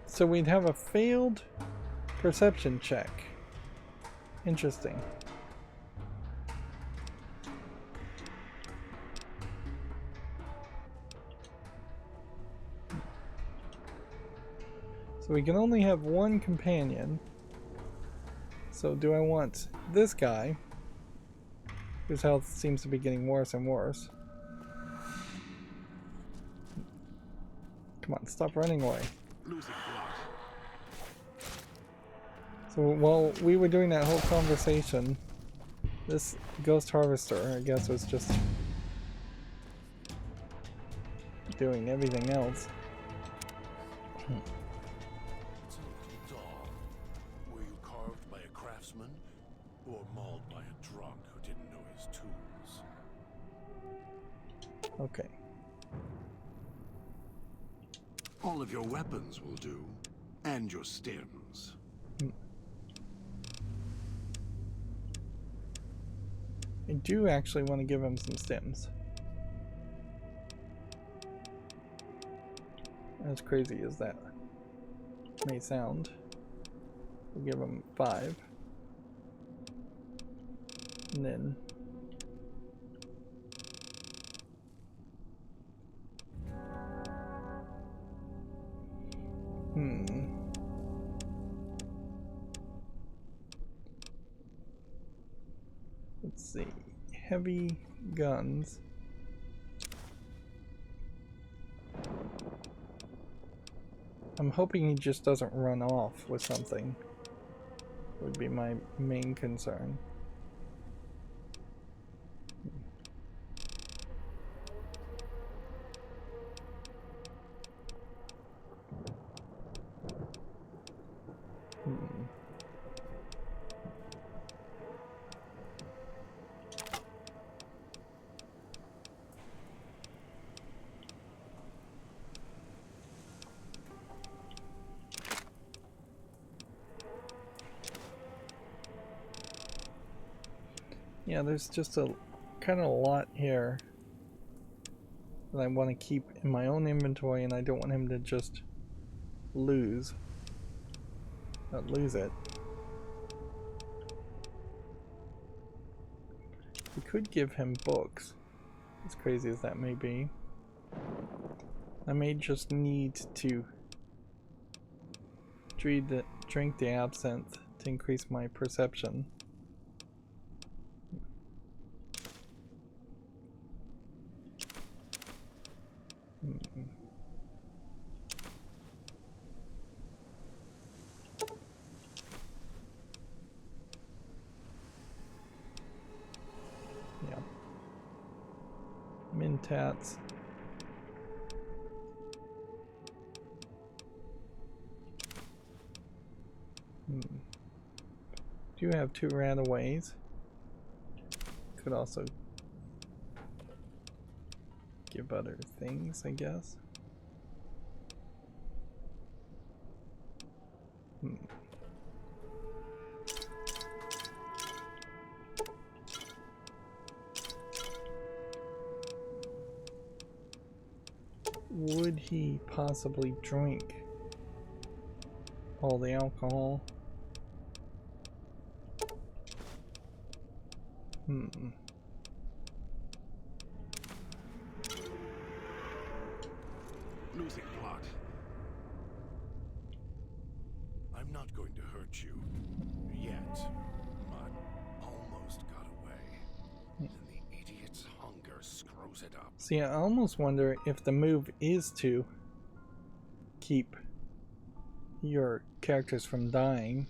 So we'd have a failed perception check. Interesting. So we can only have one companion. So do I want this guy, whose health seems to be getting worse and worse? Come on, stop running away. So while we were doing that whole conversation, this ghost harvester, I guess, was just doing everything else. It's a little doll. Were you carved by a craftsman or mauled by a drunk who didn't know his tools? Okay. All of your weapons will do, and your stems. I do actually want to give him some stems. As crazy as that may sound, we'll give him 5. And then let's see. Heavy guns. I'm hoping he just doesn't run off with something. Would be my main concern. Yeah, there's just a kind of a lot here that I want to keep in my own inventory, and I don't want him to just lose it. We could give him books, as crazy as that may be. I may just need to drink the absinthe to increase my perception. Yeah. Mintats. Do have 2 rataways. Could also give other things, I guess. would he possibly drink all the alcohol? Losing blood. I'm not going to hurt you. Yet. Mud almost got away. And the idiot's hunger screws it up. See, I almost wonder if the move is to keep your characters from dying,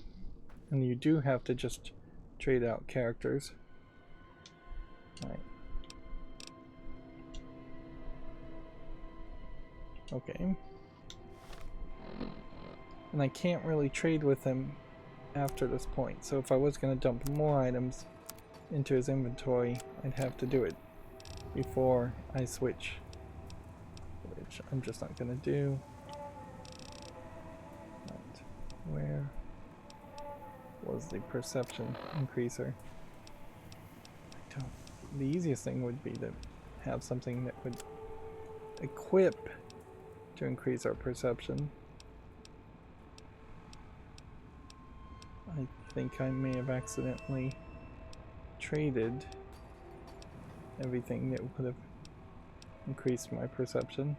and you do have to just trade out characters. Alright. Okay. And I can't really trade with him after this point, so if I was going to dump more items into his inventory, I'd have to do it before I switch, which I'm just not going to do. Right. Where was the perception increaser? The easiest thing would be to have something that would equip to increase our perception. I think I may have accidentally traded everything that would have increased my perception.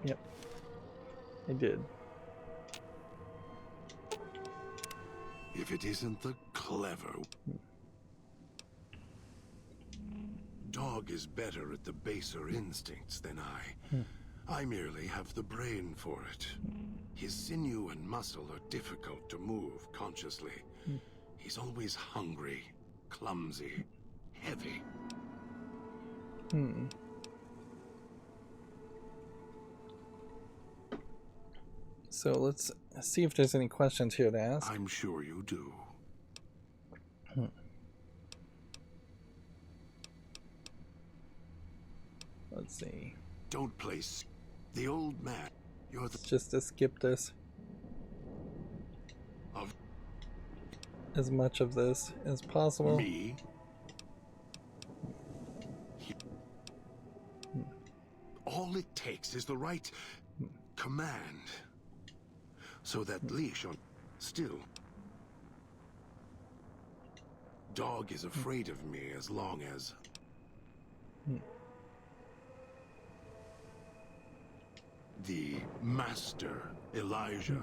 Yep, I did. If it isn't the clever... Dog is better at the baser instincts than I. I merely have the brain for it. His sinew and muscle are difficult to move consciously. He's always hungry, clumsy, heavy. So let's see if there's any questions here to ask. I'm sure you do. Let's see. Don't place the old man. You're the Just to skip this. of As much of this as possible. me. All it takes is the right command. So that leash on still. Dog is afraid of me as long as the master, Elijah,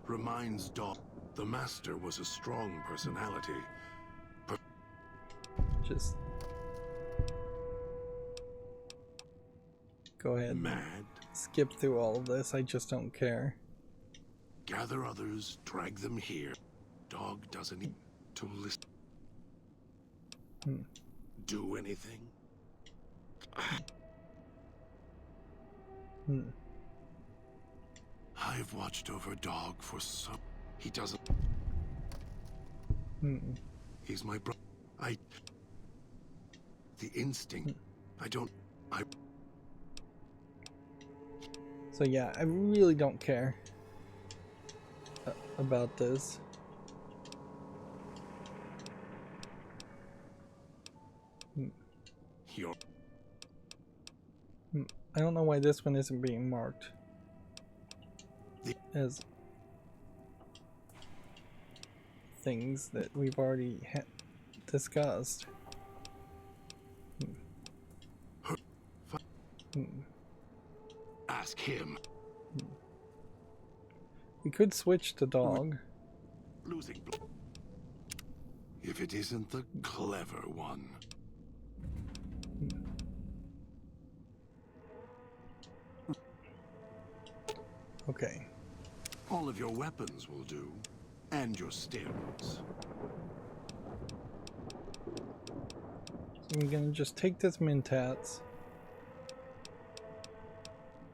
reminds Dog the master was a strong personality. Just go ahead. Mad. Skip through all of this. I just don't care. Gather others, drag them here. Dog doesn't need to listen. Do anything. I've watched over Dog for so... He doesn't... He's my brother. The instinct... So yeah, I really don't care about this. You're... I don't know why this one isn't being marked as things that we've already discussed. Ask him. We could switch to dog. Losing blood. If it isn't the clever one. Okay. All of your weapons will do. And your steroids. So I'm gonna just take this Mentats.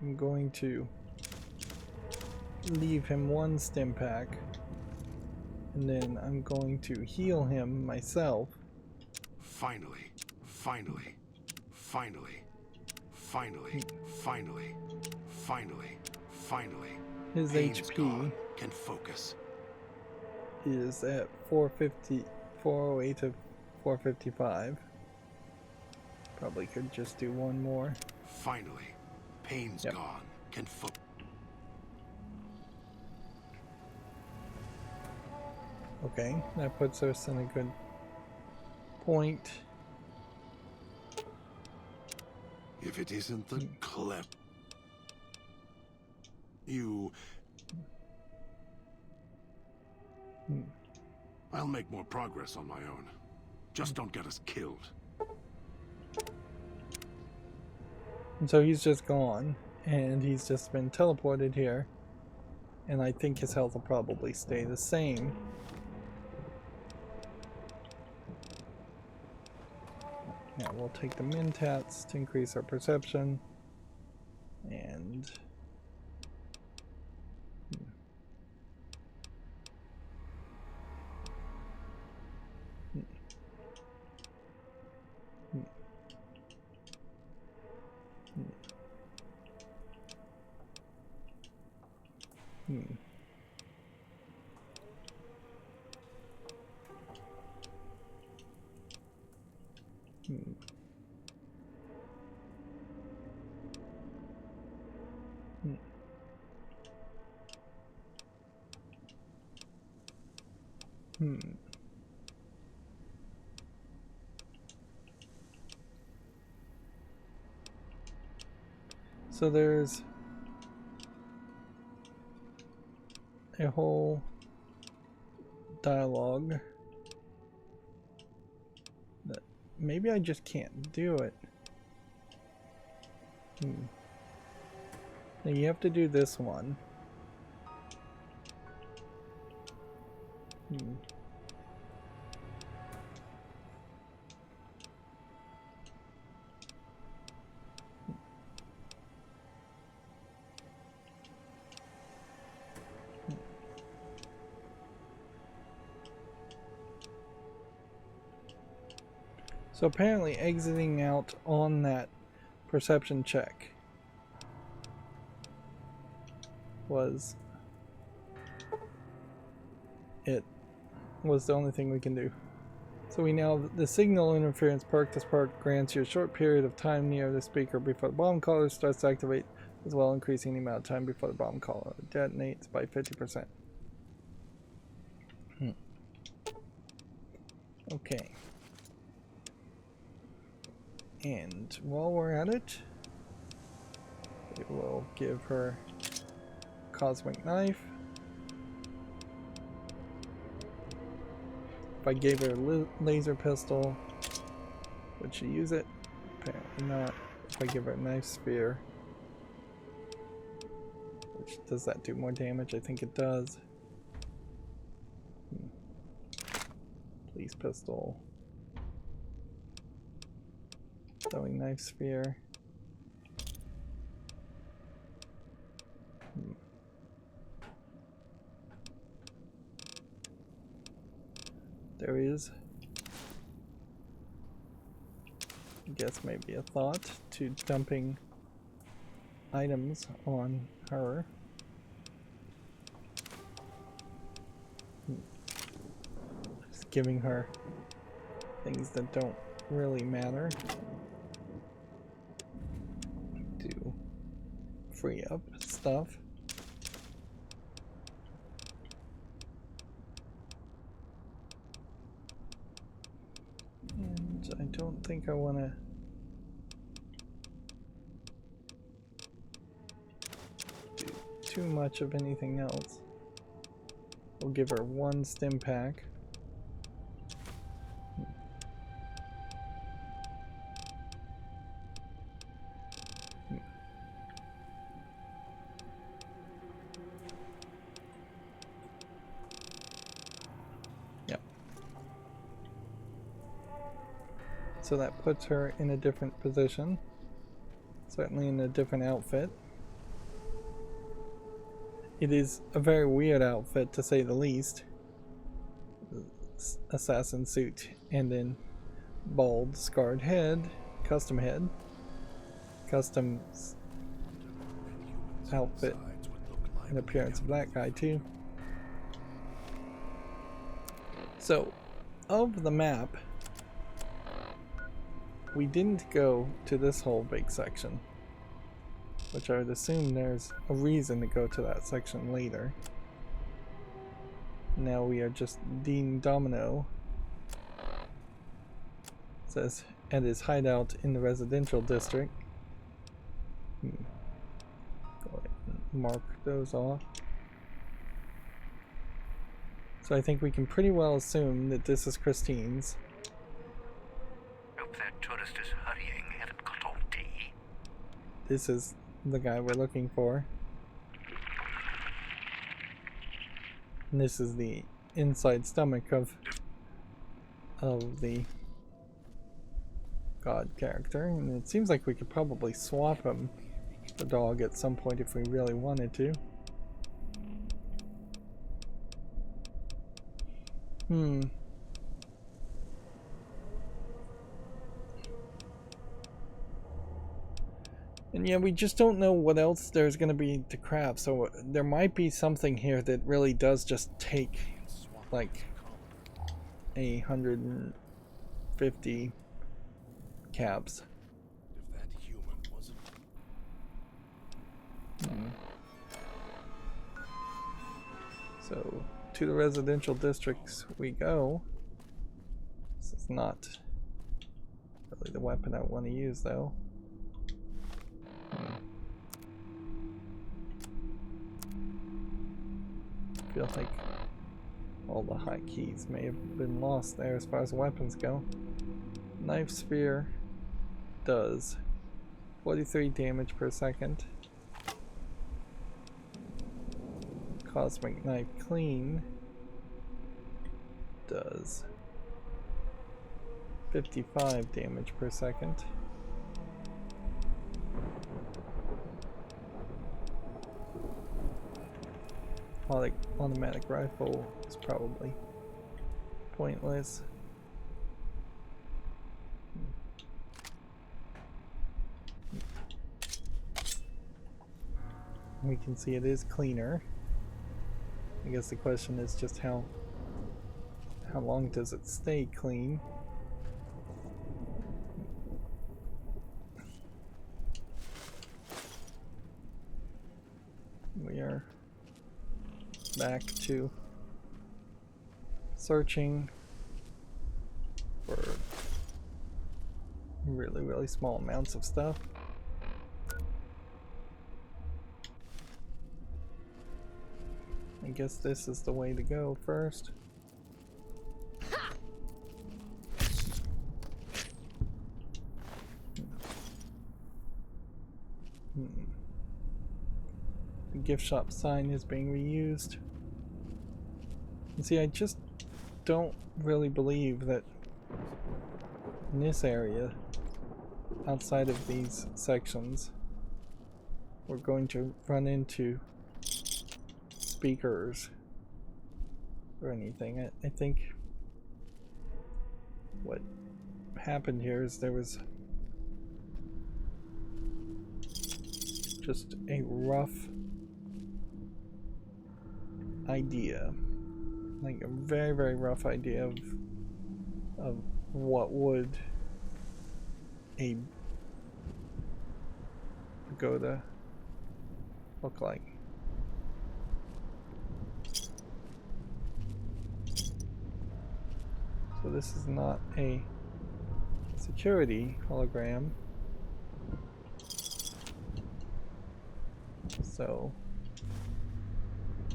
I'm going to leave him one stim pack. And then I'm going to heal him myself. Finally, finally, finally, finally, finally, finally, finally. His Pain's HP gone. Can focus. is at 450, 408 to 455. Probably could just do one more. Finally, pain's Yep. gone. Can Okay, that puts us in a good point. If it isn't the you... I'll make more progress on my own. Just don't get us killed. And so he's just gone, and he's just been teleported here. And I think his health will probably stay the same. Now we'll take the mentats to increase our perception. And... So there's a whole dialogue that maybe I just can't do it. Now you have to do this one. So apparently exiting out on that perception check was the only thing we can do. So we now, the signal interference perk, this perk grants you a short period of time near the speaker before the bomb caller starts to activate, as well increasing the amount of time before the bomb caller detonates by 50%. Okay. And while we're at it, we will give her Cosmic Knife. If I gave her a laser pistol, would she use it? Apparently not. If I give her a Knife Spear, which does that do more damage? I think it does. Police Pistol. Throwing Knife Spear. There is, I guess, maybe a thought to dumping items on her. Just giving her things that don't really matter to free up stuff. And I don't think I want to do too much of anything else. We'll give her one stim pack. So that puts her in a different position, certainly in a different outfit. It is a very weird outfit, to say the least. Assassin suit and then bald, scarred head, custom outfit and appearance of that guy too. So, of the map, we didn't go to this whole big section, which I would assume there's a reason to go to that section later. Now we are just Dean Domino. It says at his hideout in the residential district. Go ahead and mark those off. So I think we can pretty well assume that this is Christine's. Hope that tourist is hurrying. Haven't got all day. This is the guy we're looking for. And this is the inside stomach of the god character. And it seems like we could probably swap him, the dog, at some point if we really wanted to. And yeah, we just don't know what else there's going to be to craft, so there might be something here that really does just take like 150 cabs. If that human wasn't... So to the residential districts we go. This is not really the weapon I want to use though. I feel like all the hotkeys may have been lost there as far as weapons go. Knife spear does 43 damage per second. Cosmic knife clean does 55 damage per second. Automatic rifle is probably pointless. We can see it is cleaner. I guess the question is just how long does it stay clean? We are back to searching for really small amounts of stuff. I guess this is the way to go first. The gift shop sign is being reused. And see, I just don't really believe that in this area, outside of these sections, we're going to run into speakers or anything. I think what happened here is there was just a rough idea, like a very rough idea of what would a pagoda look like. So this is not a security hologram. So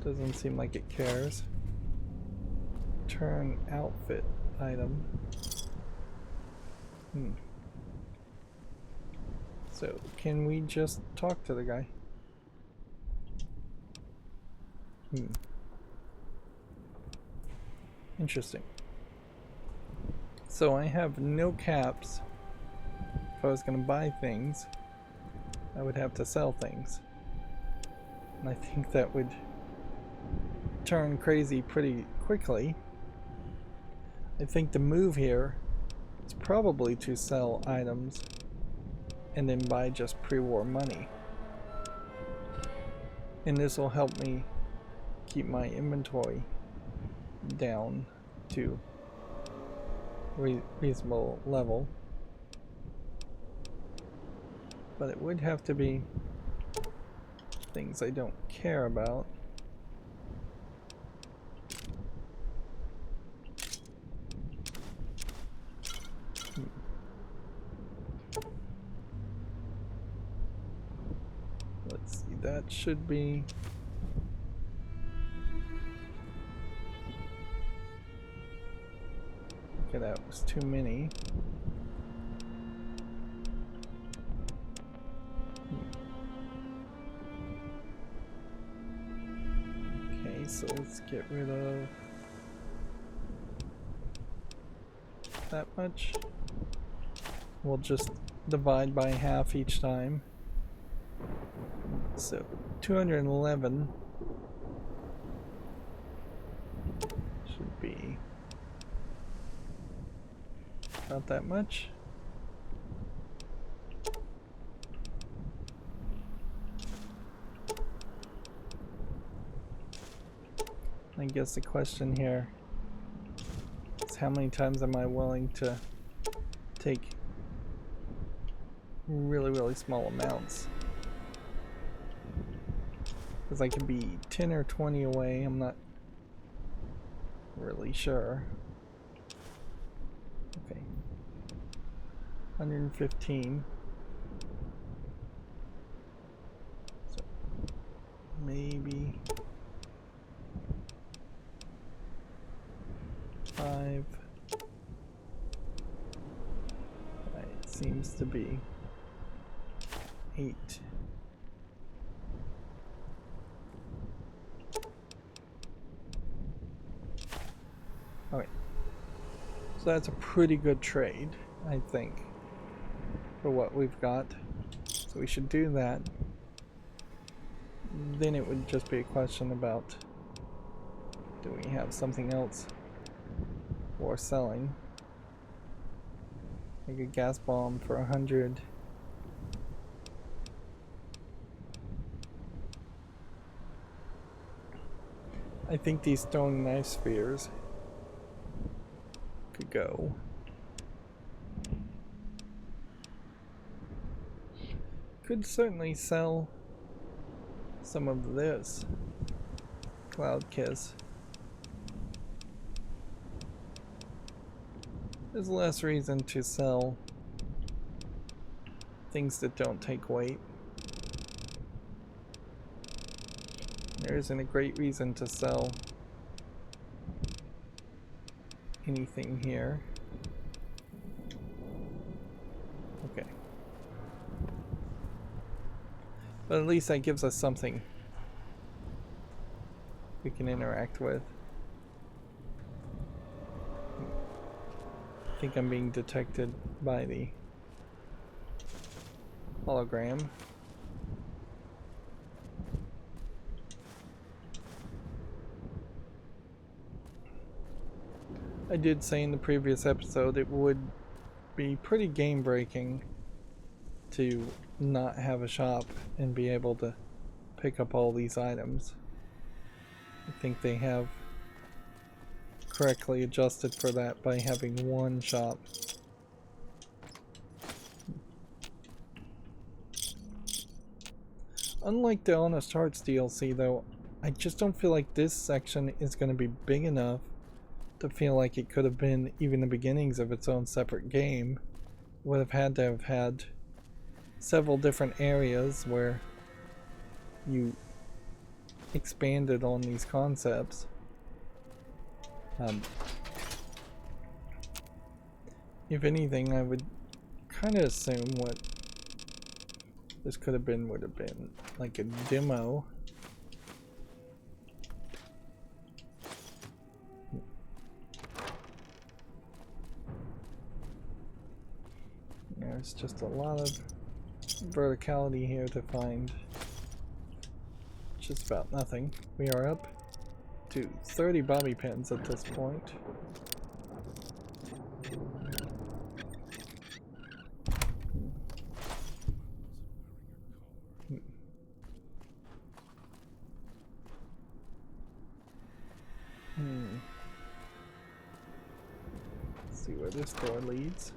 doesn't seem like it cares. Turn outfit item. So can we just talk to the guy? Interesting. So I have no caps. If I was going to buy things, I would have to sell things. And I think that would turn crazy pretty quickly. I think the move here is probably to sell items and then buy just pre-war money. And this will help me keep my inventory down to reasonable level. But it would have to be things I don't care about. Let's see, that should be... Okay, that was too many. Okay, so let's get rid of that much. We'll just divide by half each time. So 211 should be about that much. I guess the question here is how many times am I willing to take really small amounts? Because I could be 10 or 20 away, I'm not really sure. Okay. 115. So maybe 5. It seems to be 8. Alright. So that's a pretty good trade, I think, for what we've got. So we should do that. Then it would just be a question about, do we have something else for selling? Like a gas bomb for 100. I think these stone knife spheres could go. Could certainly sell some of this Cloud Kiss. There's less reason to sell things that don't take weight. There isn't a great reason to sell anything here. Okay. But at least that gives us something we can interact with. I think I'm being detected by the hologram. I did say in the previous episode it would be pretty game breaking to not have a shop and be able to pick up all these items. I think they have correctly adjusted for that by having one shop. Unlike the Honest Hearts DLC though, I just don't feel like this section is going to be big enough to feel like it could have been even the beginnings of its own separate game. Would have had to have had several different areas where you expanded on these concepts. If anything, I would kind of assume what this could have been would have been like a demo. There's just a lot of verticality here to find just about nothing. We are up to 30 bobby pins at this point. Let's see where this door leads.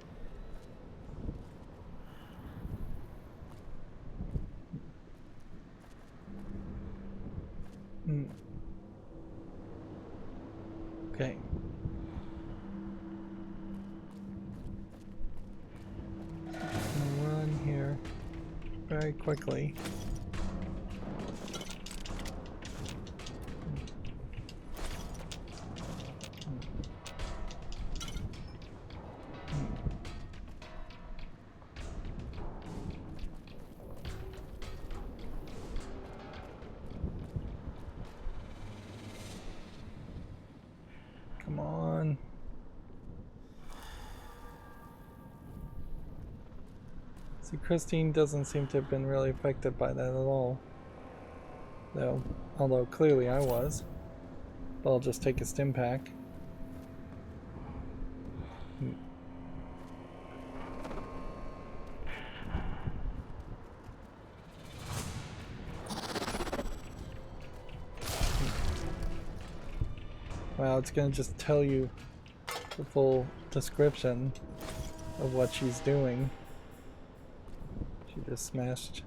Okay. Run here very quickly. Come on. See, Christine doesn't seem to have been really affected by that at all. Though, although clearly I was. But I'll just take a stim pack. Wow, it's gonna just tell you the full description of what she's doing. She just smashed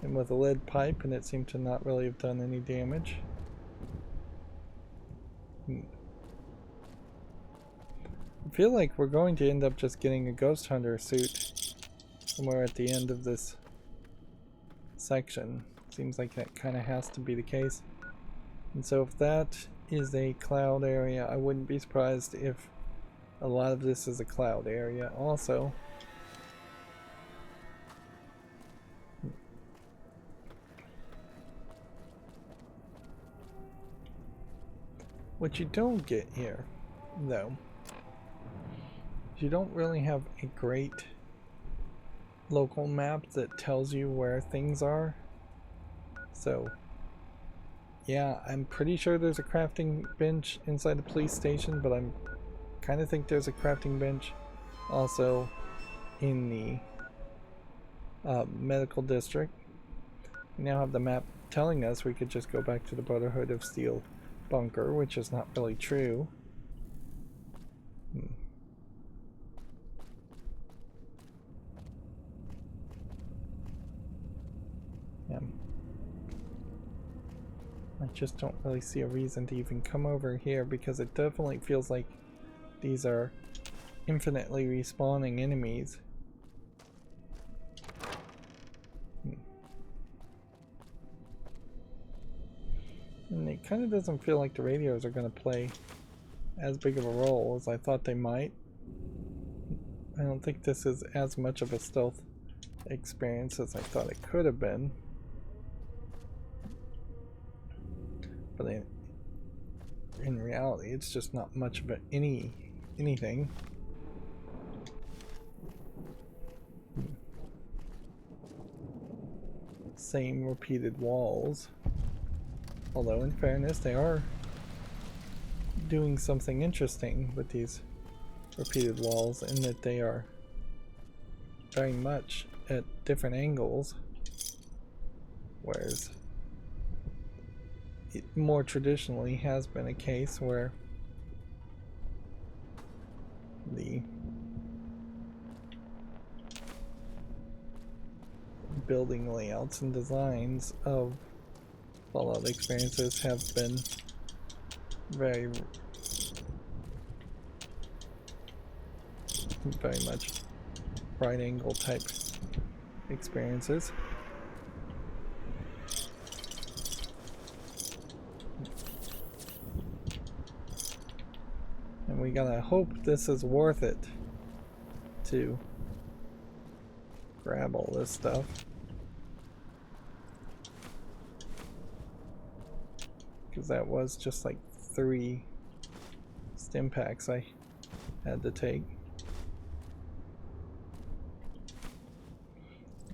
him with a lead pipe and it seemed to not really have done any damage. I feel like we're going to end up just getting a ghost hunter suit somewhere at the end of this section. Seems like that kind of has to be the case. And so if that is a cloud area, I wouldn't be surprised if a lot of this is a cloud area also. What you don't get here, though, is you don't really have a great local map that tells you where things are. So, yeah, I'm pretty sure there's a crafting bench inside the police station, but I'm kind of think there's a crafting bench also in the medical district. We now have the map telling us we could just go back to the Brotherhood of Steel bunker, which is not really true. Yeah. I just don't really see a reason to even come over here because it definitely feels like these are infinitely respawning enemies. And it kind of doesn't feel like the radios are going to play as big of a role as I thought they might. I don't think this is as much of a stealth experience as I thought it could have been. But in reality, it's just not much of anything. Same repeated walls. Although, in fairness, they are doing something interesting with these repeated walls in that they are very much at different angles, whereas it more traditionally has been a case where the building layouts and designs of Fallout experiences have been very much right angle type experiences. And we gotta hope this is worth it to grab all this stuff. Because that was just like 3 stim packs I had to take.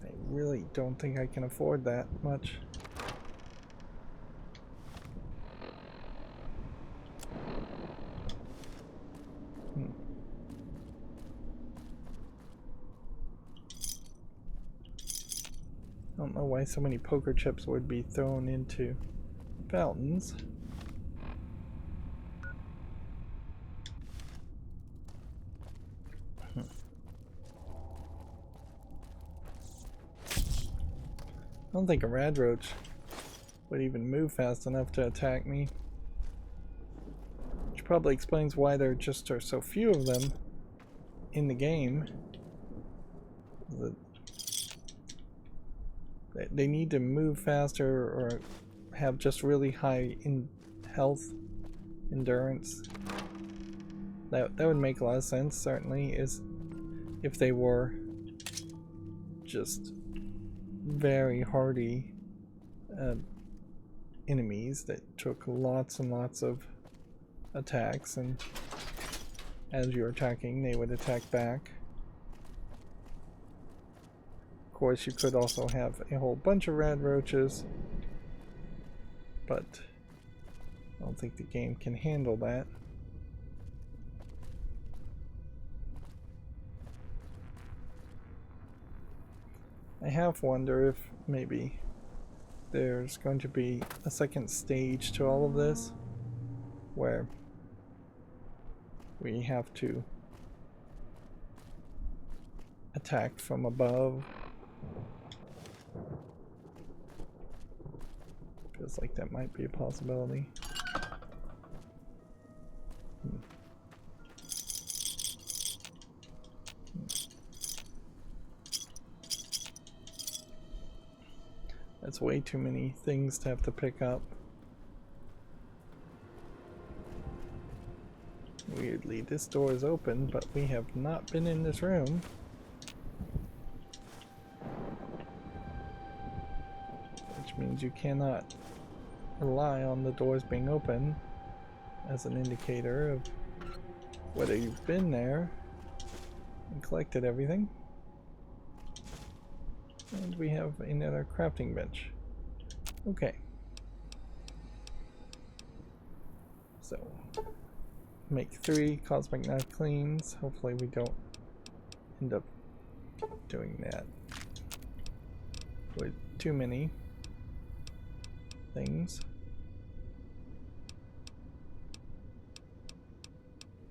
I really don't think I can afford that much. I don't know why so many poker chips would be thrown into fountains. I don't think a rad roach would even move fast enough to attack me. Which probably explains why there just are so few of them in the game. They need to move faster or have just really high health, endurance. That would make a lot of sense, certainly, is if they were just very hardy enemies that took lots and lots of attacks, and as you're attacking, they would attack back. Of course, you could also have a whole bunch of rad roaches, but I don't think the game can handle that. I half wonder if maybe there's going to be a second stage to all of this, where we have to attack from above. Feels like that might be a possibility. That's way too many things to have to pick up. Weirdly, this door is open, but we have not been in this room. Which means you cannot rely on the doors being open as an indicator of whether you've been there and collected everything. And we have another crafting bench. Okay. So, make 3 cosmic knife cleans. Hopefully we don't end up doing that with too many things.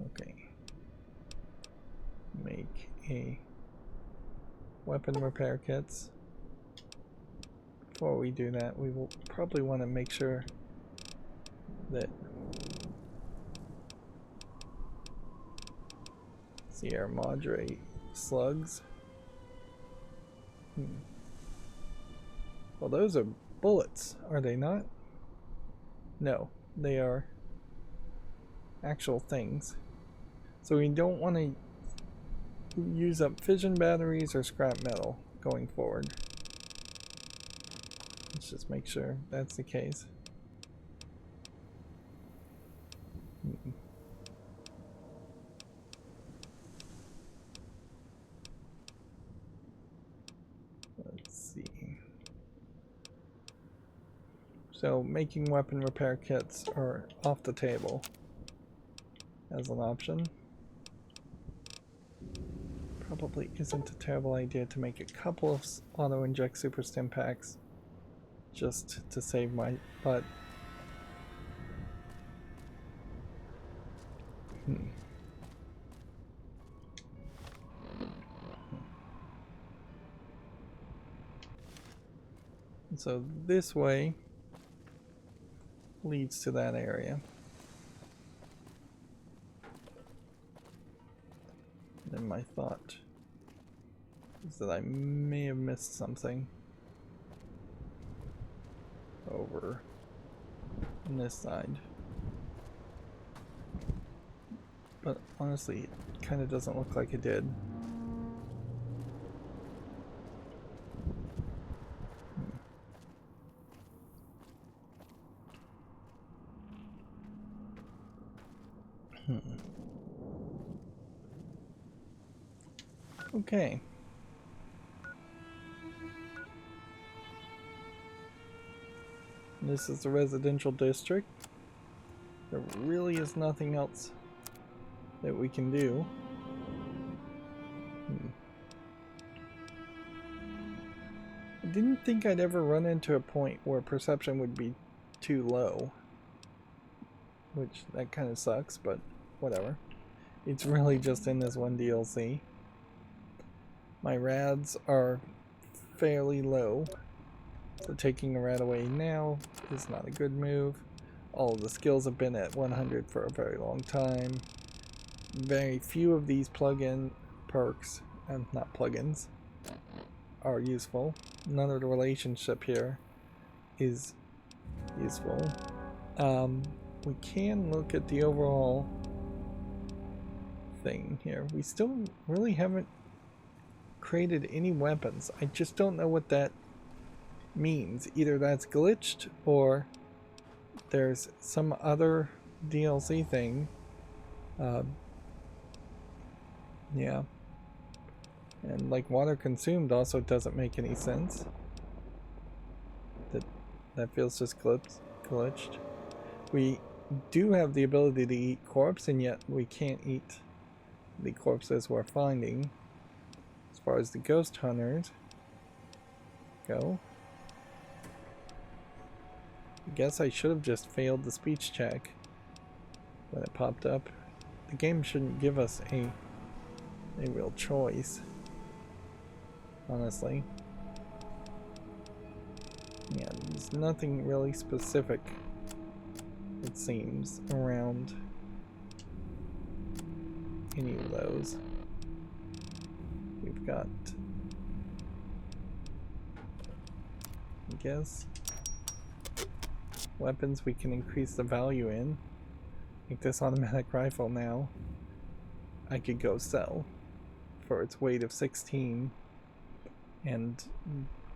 Okay. Make a weapon repair kits. Before we do that, we will probably want to make sure that Sierra Madre slugs. Well, those are bullets, are they not? No, they are actual things. So we don't want to use up fission batteries or scrap metal going forward. Let's just make sure that's the case. Let's see. So making weapon repair kits are off the table as an option. Probably isn't a terrible idea to make a couple of auto-inject super stim packs just to save my butt. So this way leads to that area. And my thought is that I may have missed something over on this side. But honestly, it kind of doesn't look like it did. Okay. This is the residential district. There really is nothing else that we can do. I didn't think I'd ever run into a point where perception would be too low. Which, that kind of sucks, but whatever. It's really just in this one DLC. My rads are fairly low. So taking a rat away now is not a good move. All of the skills have been at 100 for a very long time. Very few of these plug-in perks, and not plugins, are useful. None of the relationship here is useful. We can look at the overall thing here. We still really haven't created any weapons. I just don't know what that means. Either that's glitched or there's some other DLC thing. Yeah. And like water consumed also doesn't make any sense. That feels just glitched. We do have the ability to eat corpse, and yet we can't eat the corpses we're finding. As far as the ghost hunters go, I guess I should have just failed the speech check when it popped up. The game shouldn't give us a real choice, honestly. Yeah, there's nothing really specific, it seems, around any of those. We've got, I guess, weapons we can increase the value in. Like this automatic rifle now, I could go sell for its weight of 16 and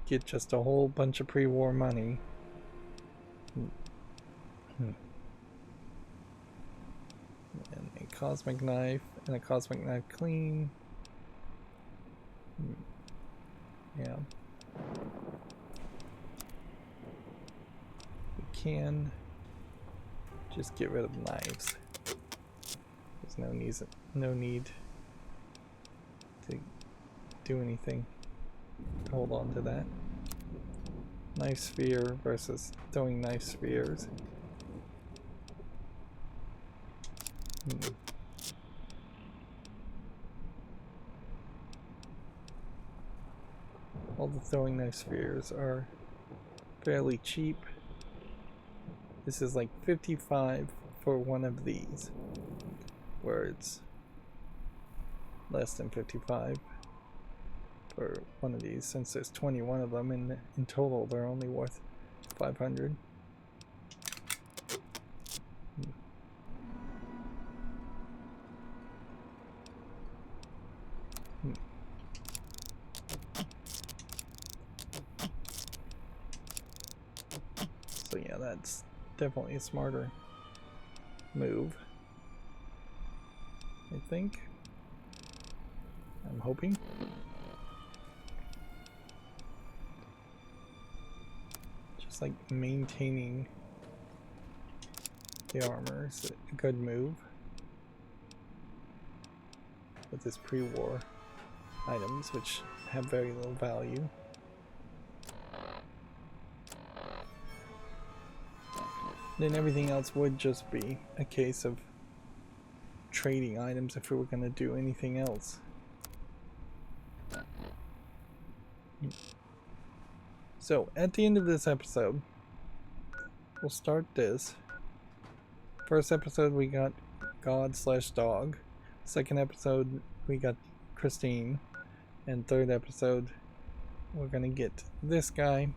get just a whole bunch of pre-war money. And a cosmic knife and a cosmic knife clean. Yeah. We can just get rid of knives. There's no need to do anything. Hold on to that. Knife sphere versus throwing knife spheres. All the throwing knife spheres are fairly cheap. This is like 55 for one of these, where it's less than 55 for one of these. Since there's 21 of them in total, they're only worth 500. So yeah, that's definitely a smarter move, I think. I'm hoping. Just like maintaining the armor is a good move with this pre-war items, which have very little value. Then everything else would just be a case of trading items if we were going to do anything else. So at the end of this episode, we'll start this. First episode we got God/dog. Second episode we got Christine. And third episode we're gonna get this guy.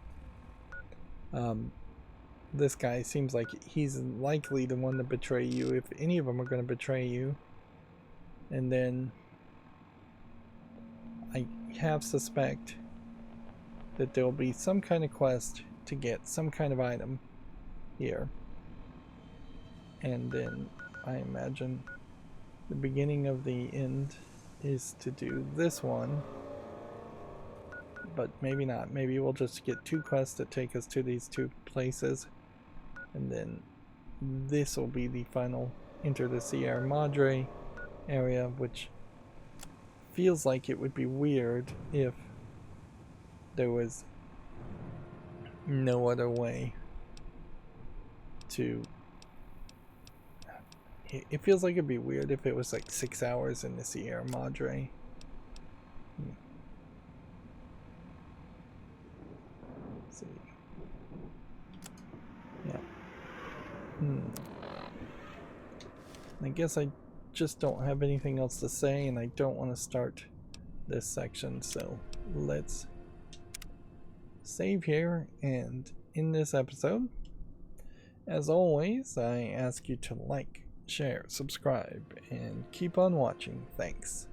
This guy seems like he's likely the one to betray you, if any of them are going to betray you. And then I half suspect that there'll be some kind of quest to get some kind of item here. And then I imagine the beginning of the end is to do this one. But maybe not. Maybe we'll just get two quests that take us to these two places. And then this will be the final Enter the Sierra Madre area, which feels like it would be weird if there was no other way to... It feels like it'd be weird if it was like 6 hours in the Sierra Madre. Let's see. I guess I just don't have anything else to say, and I don't want to start this section, so let's save here and end this episode. As always, I ask you to like, share, subscribe, and keep on watching. Thanks.